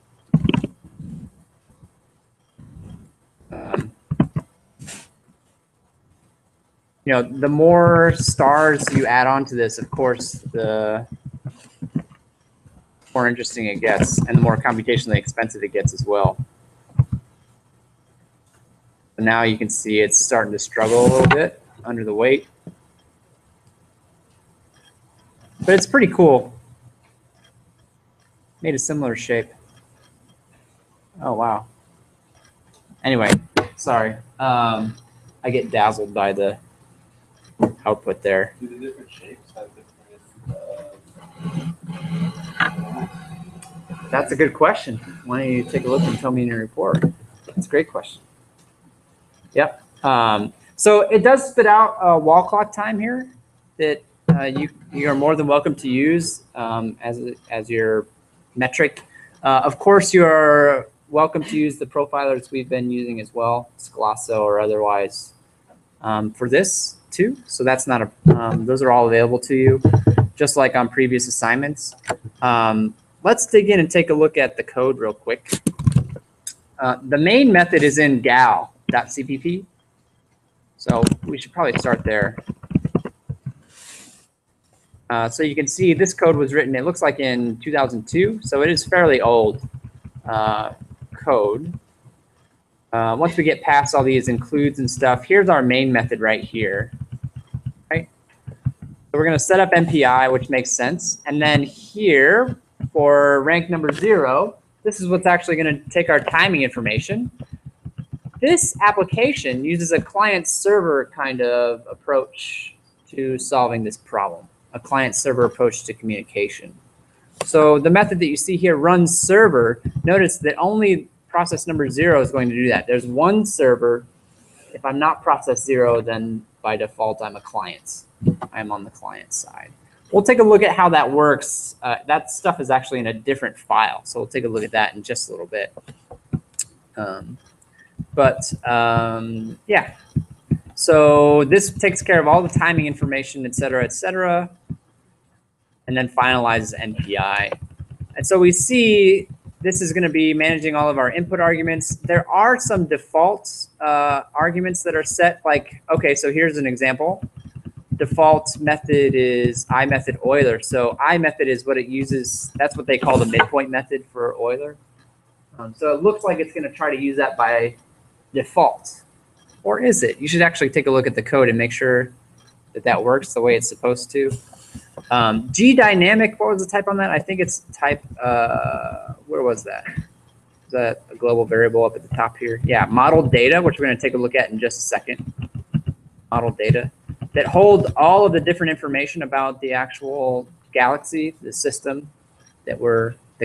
You know, the more stars you add on to this, of course, the more interesting it gets, and the more computationally expensive it gets as well. So now you can see it's starting to struggle a little bit under the weight. But it's pretty cool. Made a similar shape. Oh, wow. Anyway, sorry. I get dazzled by the output there. Do the different shapes have different? That's a good question. Why don't you take a look and tell me in your report? That's a great question. Yep. So it does spit out a wall clock time here that you are more than welcome to use as your metric. Of course, you are welcome to use the profilers we've been using as well, Scalasso or otherwise, for this too. So that's not a. Those are all available to you, just like on previous assignments. Let's dig in and take a look at the code real quick. The main method is in gal.cpp. So we should probably start there. So you can see this code was written, it looks like in 2002. So it is fairly old code. Once we get past all these includes and stuff, here's our main method right here. Right? So we're going to set up MPI, which makes sense. And then here, for rank number 0, this is what's actually going to take our timing information. This application uses a client-server kind of approach to solving this problem, a client-server approach to communication. So the method that you see here, run server, notice that only process number 0 is going to do that. There's one server. If I'm not process 0, then by default, I'm a client. I'm on the client side. We'll take a look at how that works. That stuff is actually in a different file, so we'll take a look at that in just a little bit. Yeah. So this takes care of all the timing information, et cetera, and then finalizes NPI. And so we see this is going to be managing all of our input arguments. There are some default arguments that are set, like, okay, so here's an example. Default method is iMethod Euler. So iMethod is what it uses. That's what they call the midpoint method for Euler. So it looks like it's going to try to use that by default. Or is it? You should actually take a look at the code and make sure that that works the way it's supposed to. G dynamic, what was the type on that? I think it's type, where was that? Is that a global variable up at the top here? Yeah, model data, which we're going to take a look at in just a second. Model data that hold all of the different information about the actual galaxy, the system that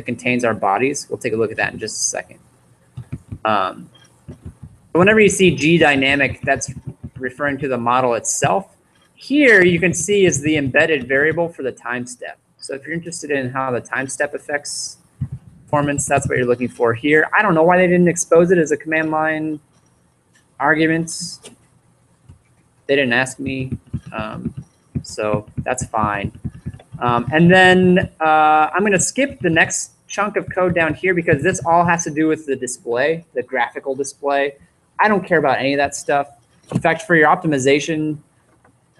contains our bodies. We'll take a look at that in just a second. Whenever you see G dynamic, that's referring to the model itself. Here you can see is the embedded variable for the time step. So if you're interested in how the time step affects performance, that's what you're looking for here. I don't know why they didn't expose it as a command line argument. They didn't ask me, so that's fine. And then I'm going to skip the next chunk of code down here because this all has to do with the display, the graphical display. I don't care about any of that stuff. In fact, for your optimization,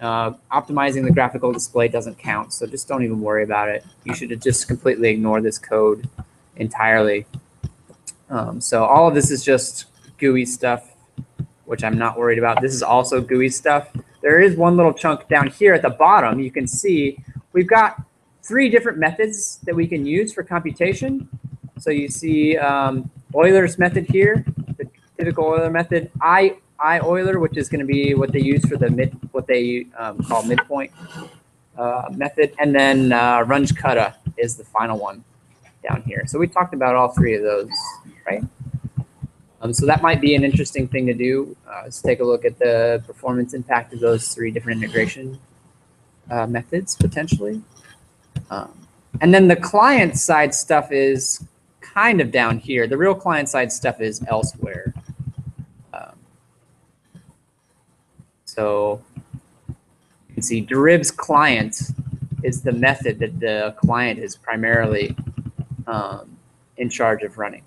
optimizing the graphical display doesn't count, so just don't even worry about it. You should just completely ignore this code entirely. So all of this is just GUI stuff, which I'm not worried about. This is also GUI stuff. There is one little chunk down here at the bottom. You can see we've got 3 different methods that we can use for computation. So you see Euler's method here, the typical Euler method, I Euler, which is going to be what they use for the what they call midpoint method, and then Runge-Kutta is the final one down here. So we talked about all 3 of those, right? So that might be an interesting thing to do. Let's take a look at the performance impact of those 3 different integration methods potentially. And then the client side stuff is kind of down here. The real client side stuff is elsewhere. So you can see deriv's client is the method that the client is primarily in charge of running.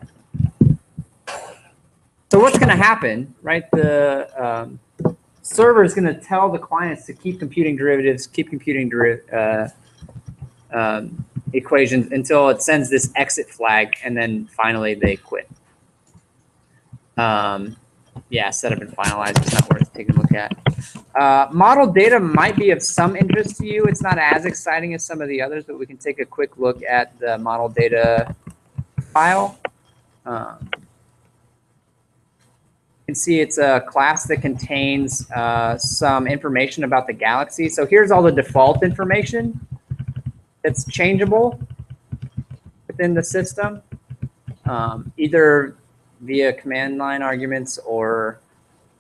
So what's going to happen, right? The server is going to tell the clients to keep computing derivatives, keep computing equations until it sends this exit flag, and then finally they quit. Yeah, set up and finalized. It's not worth taking a look at. Model data might be of some interest to you. It's not as exciting as some of the others, but we can take a quick look at the model data file. You can see it's a class that contains some information about the galaxy. So here's all the default information that's changeable within the system, either via command line arguments or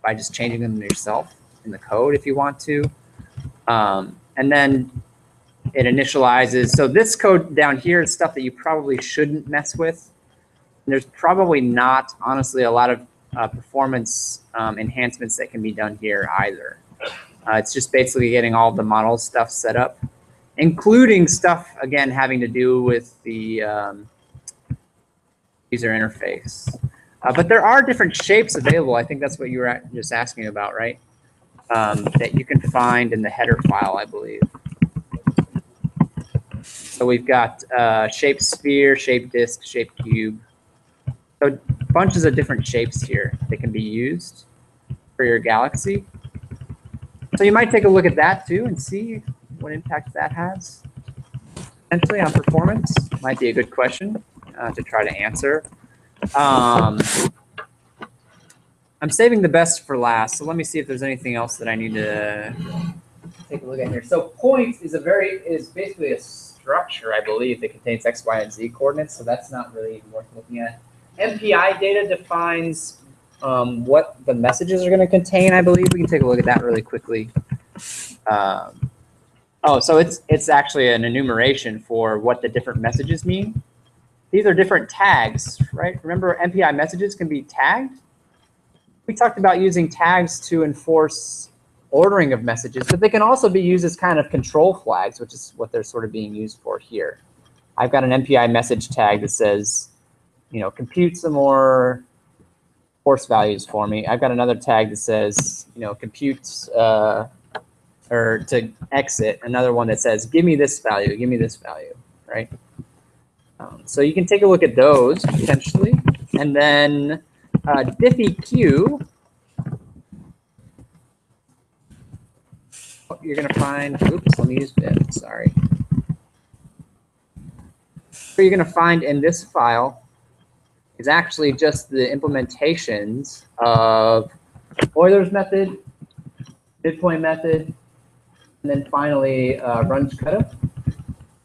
by just changing them yourself in the code if you want to. And then it initializes. So this code down here is stuff that you probably shouldn't mess with. And there's probably not, honestly, a lot of performance enhancements that can be done here either. It's just basically getting all the model stuff set up, including stuff, again, having to do with the user interface. But there are different shapes available. I think that's what you were just asking about, right? That you can find in the header file, I believe. So we've got shape sphere, shape disk, shape cube. So bunches of different shapes here that can be used for your galaxy. So you might take a look at that too and see what impact that has potentially on performance. Might be a good question to try to answer. I'm saving the best for last, so let me see if there's anything else that I need to take a look at here. So point is basically a structure, I believe, that contains X, Y, and Z coordinates, so that's not really worth looking at. MPI data defines what the messages are going to contain, I believe. We can take a look at that really quickly. Oh, so it's actually an enumeration for what the different messages mean. These are different tags, right? Remember, MPI messages can be tagged. We talked about using tags to enforce ordering of messages, but they can also be used as kind of control flags, which is what they're sort of being used for here. I've got an MPI message tag that says, you know, compute some more force values for me. I've got another tag that says, you know, compute or to exit. Another one that says, give me this value, right? So you can take a look at those potentially. And then diffie-q, you're going to find, oops, let me use bit, sorry. So you're going to find in this file is actually just the implementations of Euler's method, midpoint method, and then finally Runge-Kutta.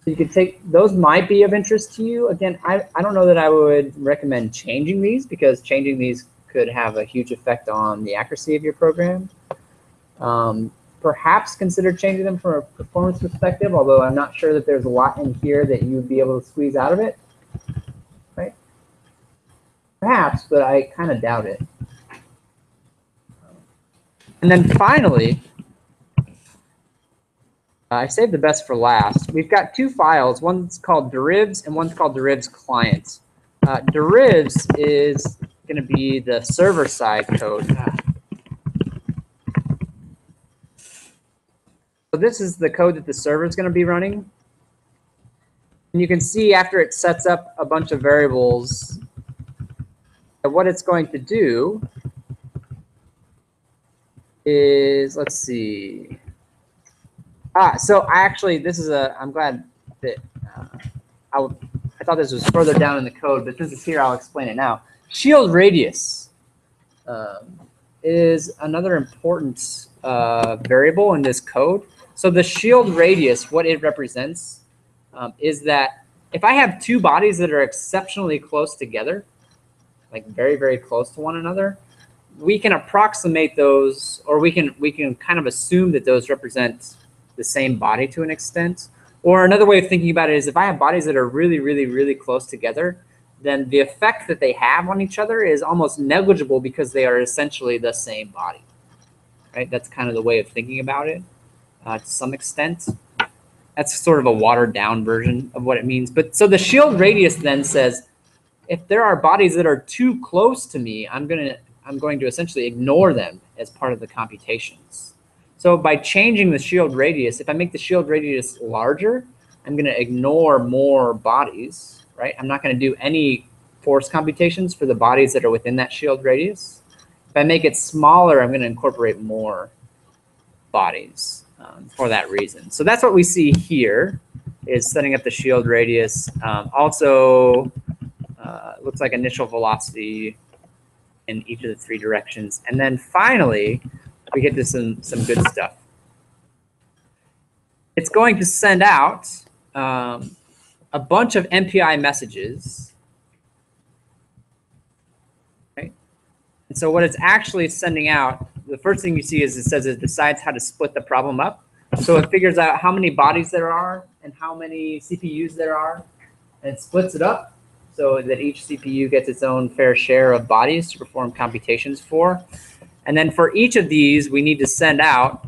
So you could take, those might be of interest to you. Again, I don't know that I would recommend changing these, because changing these could have a huge effect on the accuracy of your program. Perhaps consider changing them from a performance perspective, although I'm not sure that there's a lot in here that you would be able to squeeze out of it. Right? Perhaps, but I kind of doubt it. And then finally, I saved the best for last. We've got two files. One's called derivs and one's called derivs client. Derivs is going to be the server side code. So this is the code that the server is going to be running. And you can see after it sets up a bunch of variables, that what it's going to do is, let's see. So actually, this is I'm glad that I thought this was further down in the code, but since it's here, I'll explain it now. Shield radius is another important variable in this code. So the shield radius, what it represents is that if I have two bodies that are exceptionally close together, like very, very close to one another, we can approximate those, or we can kind of assume that those represent the same body to an extent. Or another way of thinking about it is if I have bodies that are really, really, really close together, then the effect that they have on each other is almost negligible because they are essentially the same body. Right? That's kind of the way of thinking about it to some extent. That's sort of a watered down version of what it means. But so the shield radius then says, if there are bodies that are too close to me, I'm going to essentially ignore them as part of the computations. So by changing the shield radius, if I make the shield radius larger, I'm going to ignore more bodies, right? I'm not going to do any force computations for the bodies that are within that shield radius. If I make it smaller, I'm going to incorporate more bodies for that reason. So that's what we see here, is setting up the shield radius. Also, looks like initial velocity in each of the three directions. And then finally, we get to some good stuff. It's going to send out a bunch of MPI messages. Right? And so what it's actually sending out, the first thing you see is it says it decides how to split the problem up. So it figures out how many bodies there are and how many CPUs there are, and it splits it up so that each CPU gets its own fair share of bodies to perform computations for. And then for each of these, we need to send out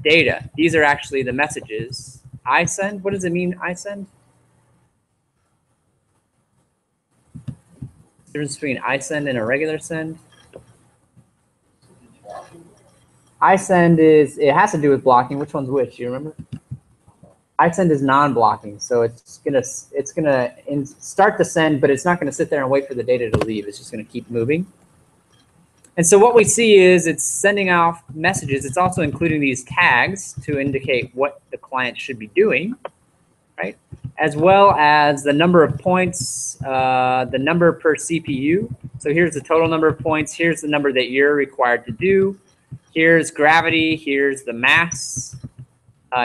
data. These are actually the messages. I send, what does it mean, I send? The difference between I send and a regular send? I send is, it has to do with blocking. Which one's which? Do you remember? I send is non-blocking, so it's gonna start the send, but it's not gonna sit there and wait for the data to leave. It's just gonna keep moving. And so what we see is it's sending off messages. It's also including these tags to indicate what the client should be doing, right? As well as the number of points, the number per CPU. So here's the total number of points. Here's the number that you're required to do. Here's gravity. Here's the mass.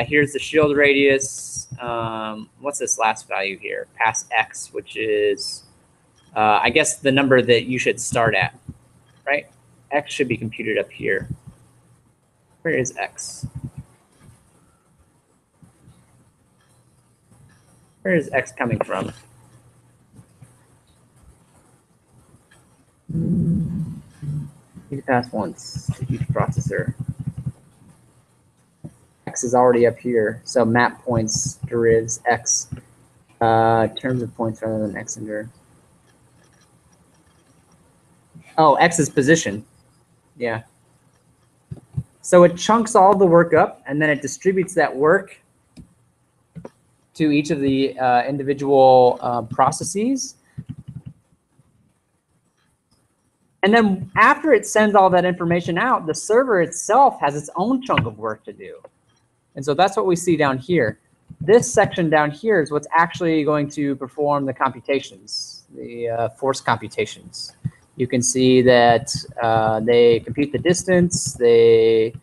Here's the shield radius. What's this last value here? Pass X, which is, I guess, the number that you should start at, right? X should be computed up here. Where is X? Where is X coming from? You can pass once to each processor. X is already up here, so map points derivs X terms of points rather than X under. Oh, X is position. Yeah. So it chunks all the work up, and then it distributes that work to each of the individual processes. And then after it sends all that information out, the server itself has its own chunk of work to do. And so that's what we see down here. This section down here is what's actually going to perform the computations. the force computations. You can see that they compute the distance, they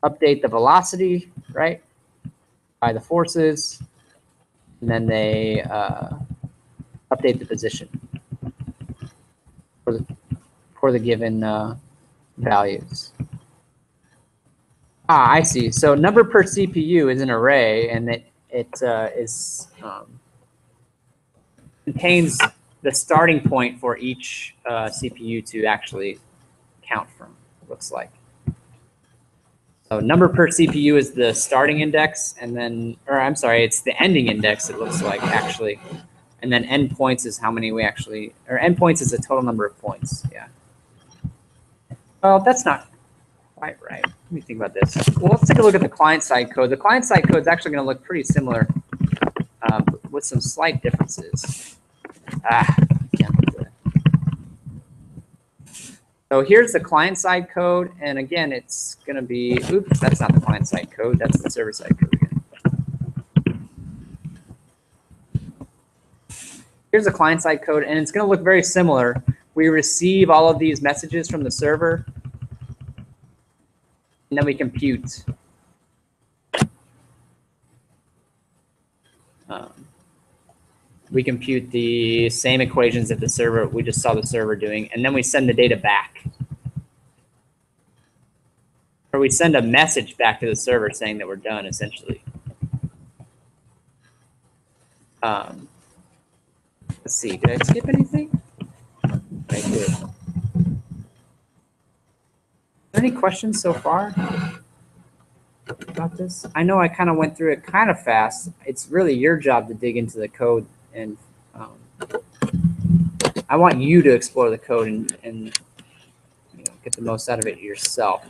update the velocity, right, by the forces, and then they update the position for the given values. Ah, I see. So number per CPU is an array, and it contains the starting point for each CPU to actually count from, it looks like. So number per CPU is the starting index, and then, or I'm sorry, it's the ending index, it looks like, actually. And then endpoints is how many we actually, or endpoints is the total number of points, yeah. Well, that's not quite right. Let me think about this. Well, let's take a look at the client-side code. The client-side code is actually going to look pretty similar with some slight differences. Can't do that. So here's the client-side code, and again, it's going to be, oops, that's not the client-side code. That's the server-side code again. Here's the client-side code, and it's going to look very similar. We receive all of these messages from the server, and then we compute. We compute the same equations that the server, we just saw the server doing, and then we send the data back. Or we send a message back to the server saying that we're done, essentially. Let's see, did I skip anything? I did. Any questions so far about this? I know I kind of went through it kind of fast. It's really your job to dig into the code, and I want you to explore the code and you know, get the most out of it yourself.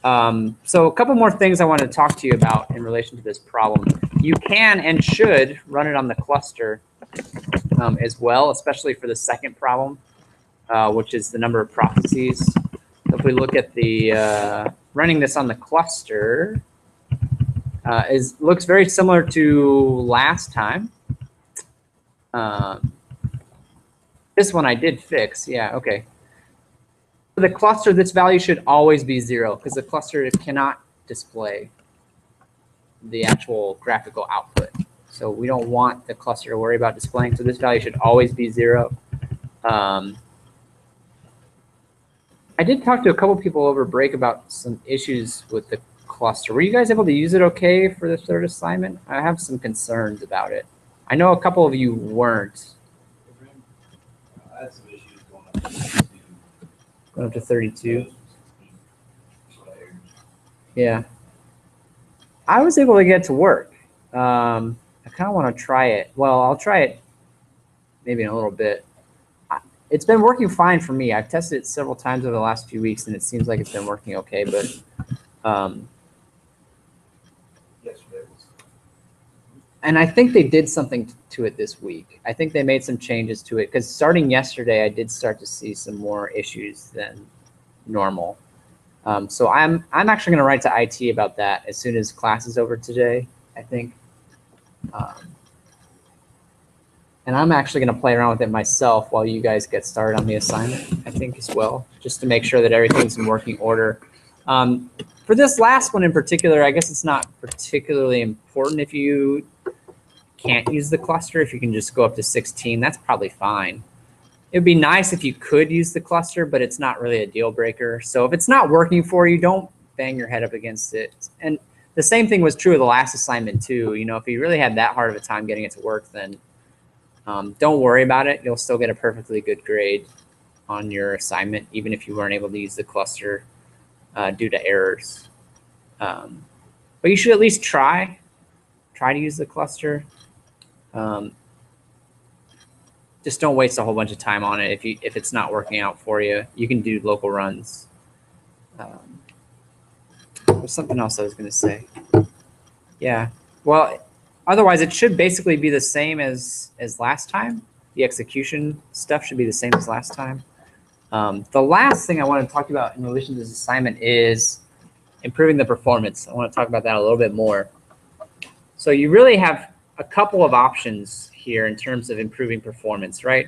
So a couple more things I want to talk to you about in relation to this problem. You can and should run it on the cluster as well, especially for the second problem, which is the number of processes. So if we look at the running this on the cluster, looks very similar to last time. This one I did fix. Yeah, okay. For the cluster, this value should always be 0 because the cluster cannot display the actual graphical output. So we don't want the cluster to worry about displaying. So this value should always be 0. I did talk to a couple people over break about some issues with the cluster. Were you guys able to use it okay for the third assignment? I have some concerns about it. I know a couple of you weren't. I had some issues going up to 32. Going up to 32. Yeah. I was able to get it to work. I kind of want to try it. Well, I'll try it maybe in a little bit. It's been working fine for me. I've tested it several times over the last few weeks, and it seems like it's been working okay. But and I think they did something to it this week. I think they made some changes to it because starting yesterday, I did start to see some more issues than normal. So I'm actually going to write to IT about that as soon as class is over today, I think. And I'm actually going to play around with it myself while you guys get started on the assignment, I think, as well, just to make sure that everything's in working order. For this last one in particular, I guess it's not particularly important if you can't use the cluster. If you can just go up to 16, that's probably fine. It would be nice if you could use the cluster, but it's not really a deal breaker. So if it's not working for you, don't bang your head up against it. And the same thing was true of the last assignment too. You know, if you really had that hard of a time getting it to work, then don't worry about it. You'll still get a perfectly good grade on your assignment, even if you weren't able to use the cluster due to errors. But you should at least try to use the cluster. Just don't waste a whole bunch of time on it if it's not working out for you. You can do local runs. There's something else I was going to say. Yeah. Well, otherwise, it should basically be the same as last time. The execution stuff should be the same as last time. The last thing I want to talk about in relation to this assignment is improving the performance. I want to talk about that a little bit more. So you really have a couple of options here in terms of improving performance, right?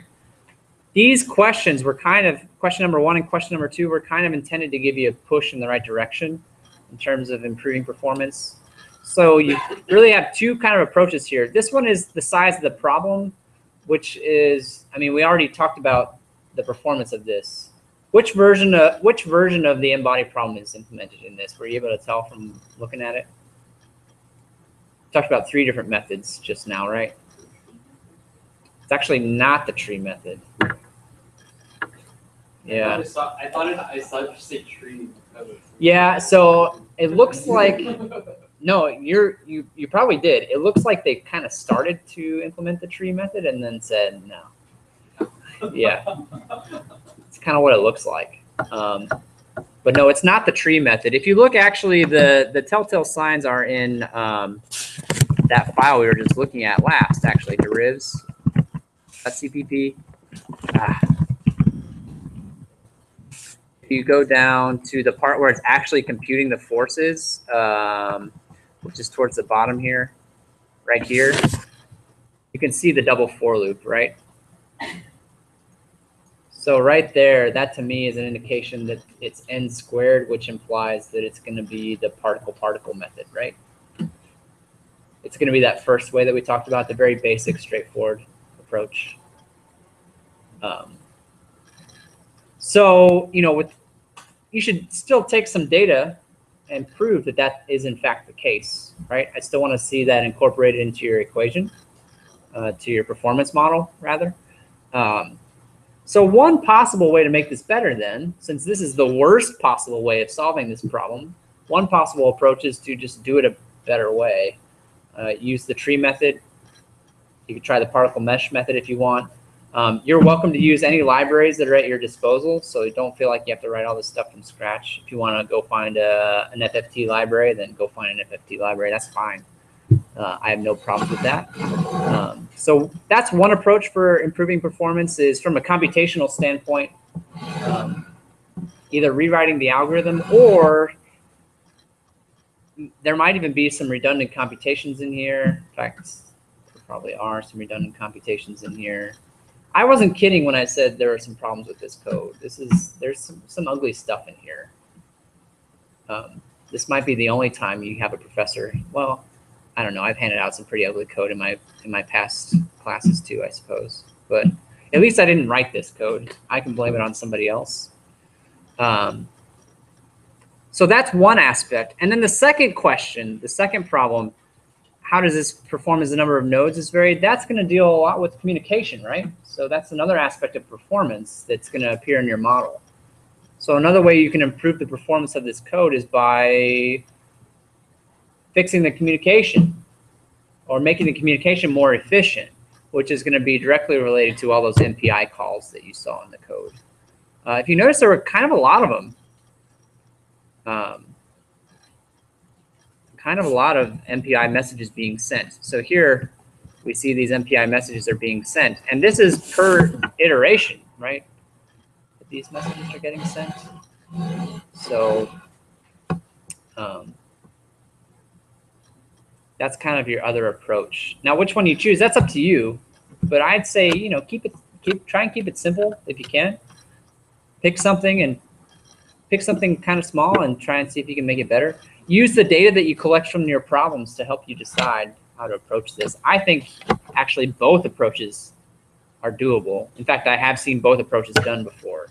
These questions were kind of, question number 1 and question number 2 were kind of intended to give you a push in the right direction in terms of improving performance. So you really have 2 kind of approaches here. This one is the size of the problem, which is, I mean, we already talked about the performance of this. Which version of the embodied problem is implemented in this? Were you able to tell from looking at it? Talked about 3 different methods just now, right? It's actually not the tree method. Yeah. I saw it just say tree. Yeah, so it looks like, no, you probably did. It looks like they kind of started to implement the tree method and then said no. Yeah, it's kind of what it looks like. But no, it's not the tree method. If you look, actually, the telltale signs are in that file we were just looking at last, actually, derivs.cpp. If you go down to the part where it's actually computing the forces, which is towards the bottom here, right here, you can see the double for loop, right? So right there, that to me is an indication that it's n squared, which implies that it's going to be the particle-particle method, right? It's going to be that first way that we talked about, the very basic, straightforward approach. So, you know, you should still take some data and prove that that is in fact the case, right? I still want to see that incorporated into your equation, to your performance model, rather. So one possible way to make this better then, since this is the worst possible way of solving this problem, one possible approach is to just do it a better way. Use the tree method. You could try the particle mesh method if you want. You're welcome to use any libraries that are at your disposal, so don't feel like you have to write all this stuff from scratch. If you want to go find an FFT library, then go find an FFT library. That's fine. I have no problems with that. So that's one approach for improving performance, is from a computational standpoint, either rewriting the algorithm, or there might even be some redundant computations in here. In fact, there probably are some redundant computations in here. I wasn't kidding when I said there are some problems with this code. There's some ugly stuff in here. This might be the only time you have a professor. Well, I don't know. I've handed out some pretty ugly code in my past classes too, I suppose. But at least I didn't write this code. I can blame it on somebody else. So that's one aspect. And then the second question, the second problem, how does this perform as the number of nodes is varied? That's going to deal a lot with communication, right? So that's another aspect of performance that's going to appear in your model. So another way you can improve the performance of this code is by fixing the communication, or making the communication more efficient, which is going to be directly related to all those MPI calls that you saw in the code. If you notice, there were kind of a lot of them. Kind of a lot of MPI messages being sent. So here we see these MPI messages are being sent, and this is per iteration, right? That these messages are getting sent. So that's kind of your other approach. Now, which one you choose, that's up to you. But I'd say, you know, try and keep it simple if you can. Pick something kind of small and try and see if you can make it better. Use the data that you collect from your problems to help you decide how to approach this. I think actually both approaches are doable. In fact, I have seen both approaches done before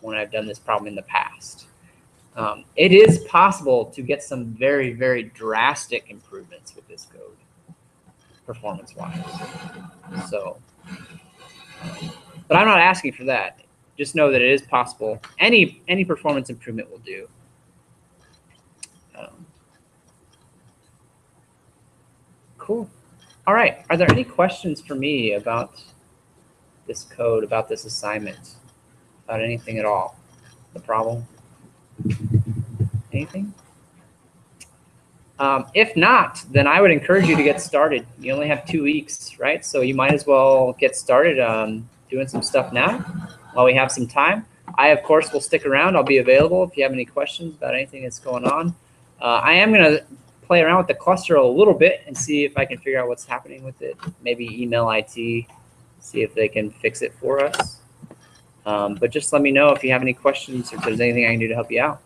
when I've done this problem in the past. It is possible to get some very, very drastic improvements with this code, performance-wise. So, but I'm not asking for that. Just know that it is possible. Any performance improvement will do. Cool. All right. Are there any questions for me about this code, about this assignment, about anything at all? The problem? Anything? If not, then I would encourage you to get started. You only have 2 weeks, right? So you might as well get started doing some stuff now while we have some time. I, of course, will stick around. I'll be available if you have any questions about anything that's going on. I am going to play around with the cluster a little bit and see if I can figure out what's happening with it. Maybe email IT, see if they can fix it for us. But just let me know if you have any questions or if there's anything I can do to help you out.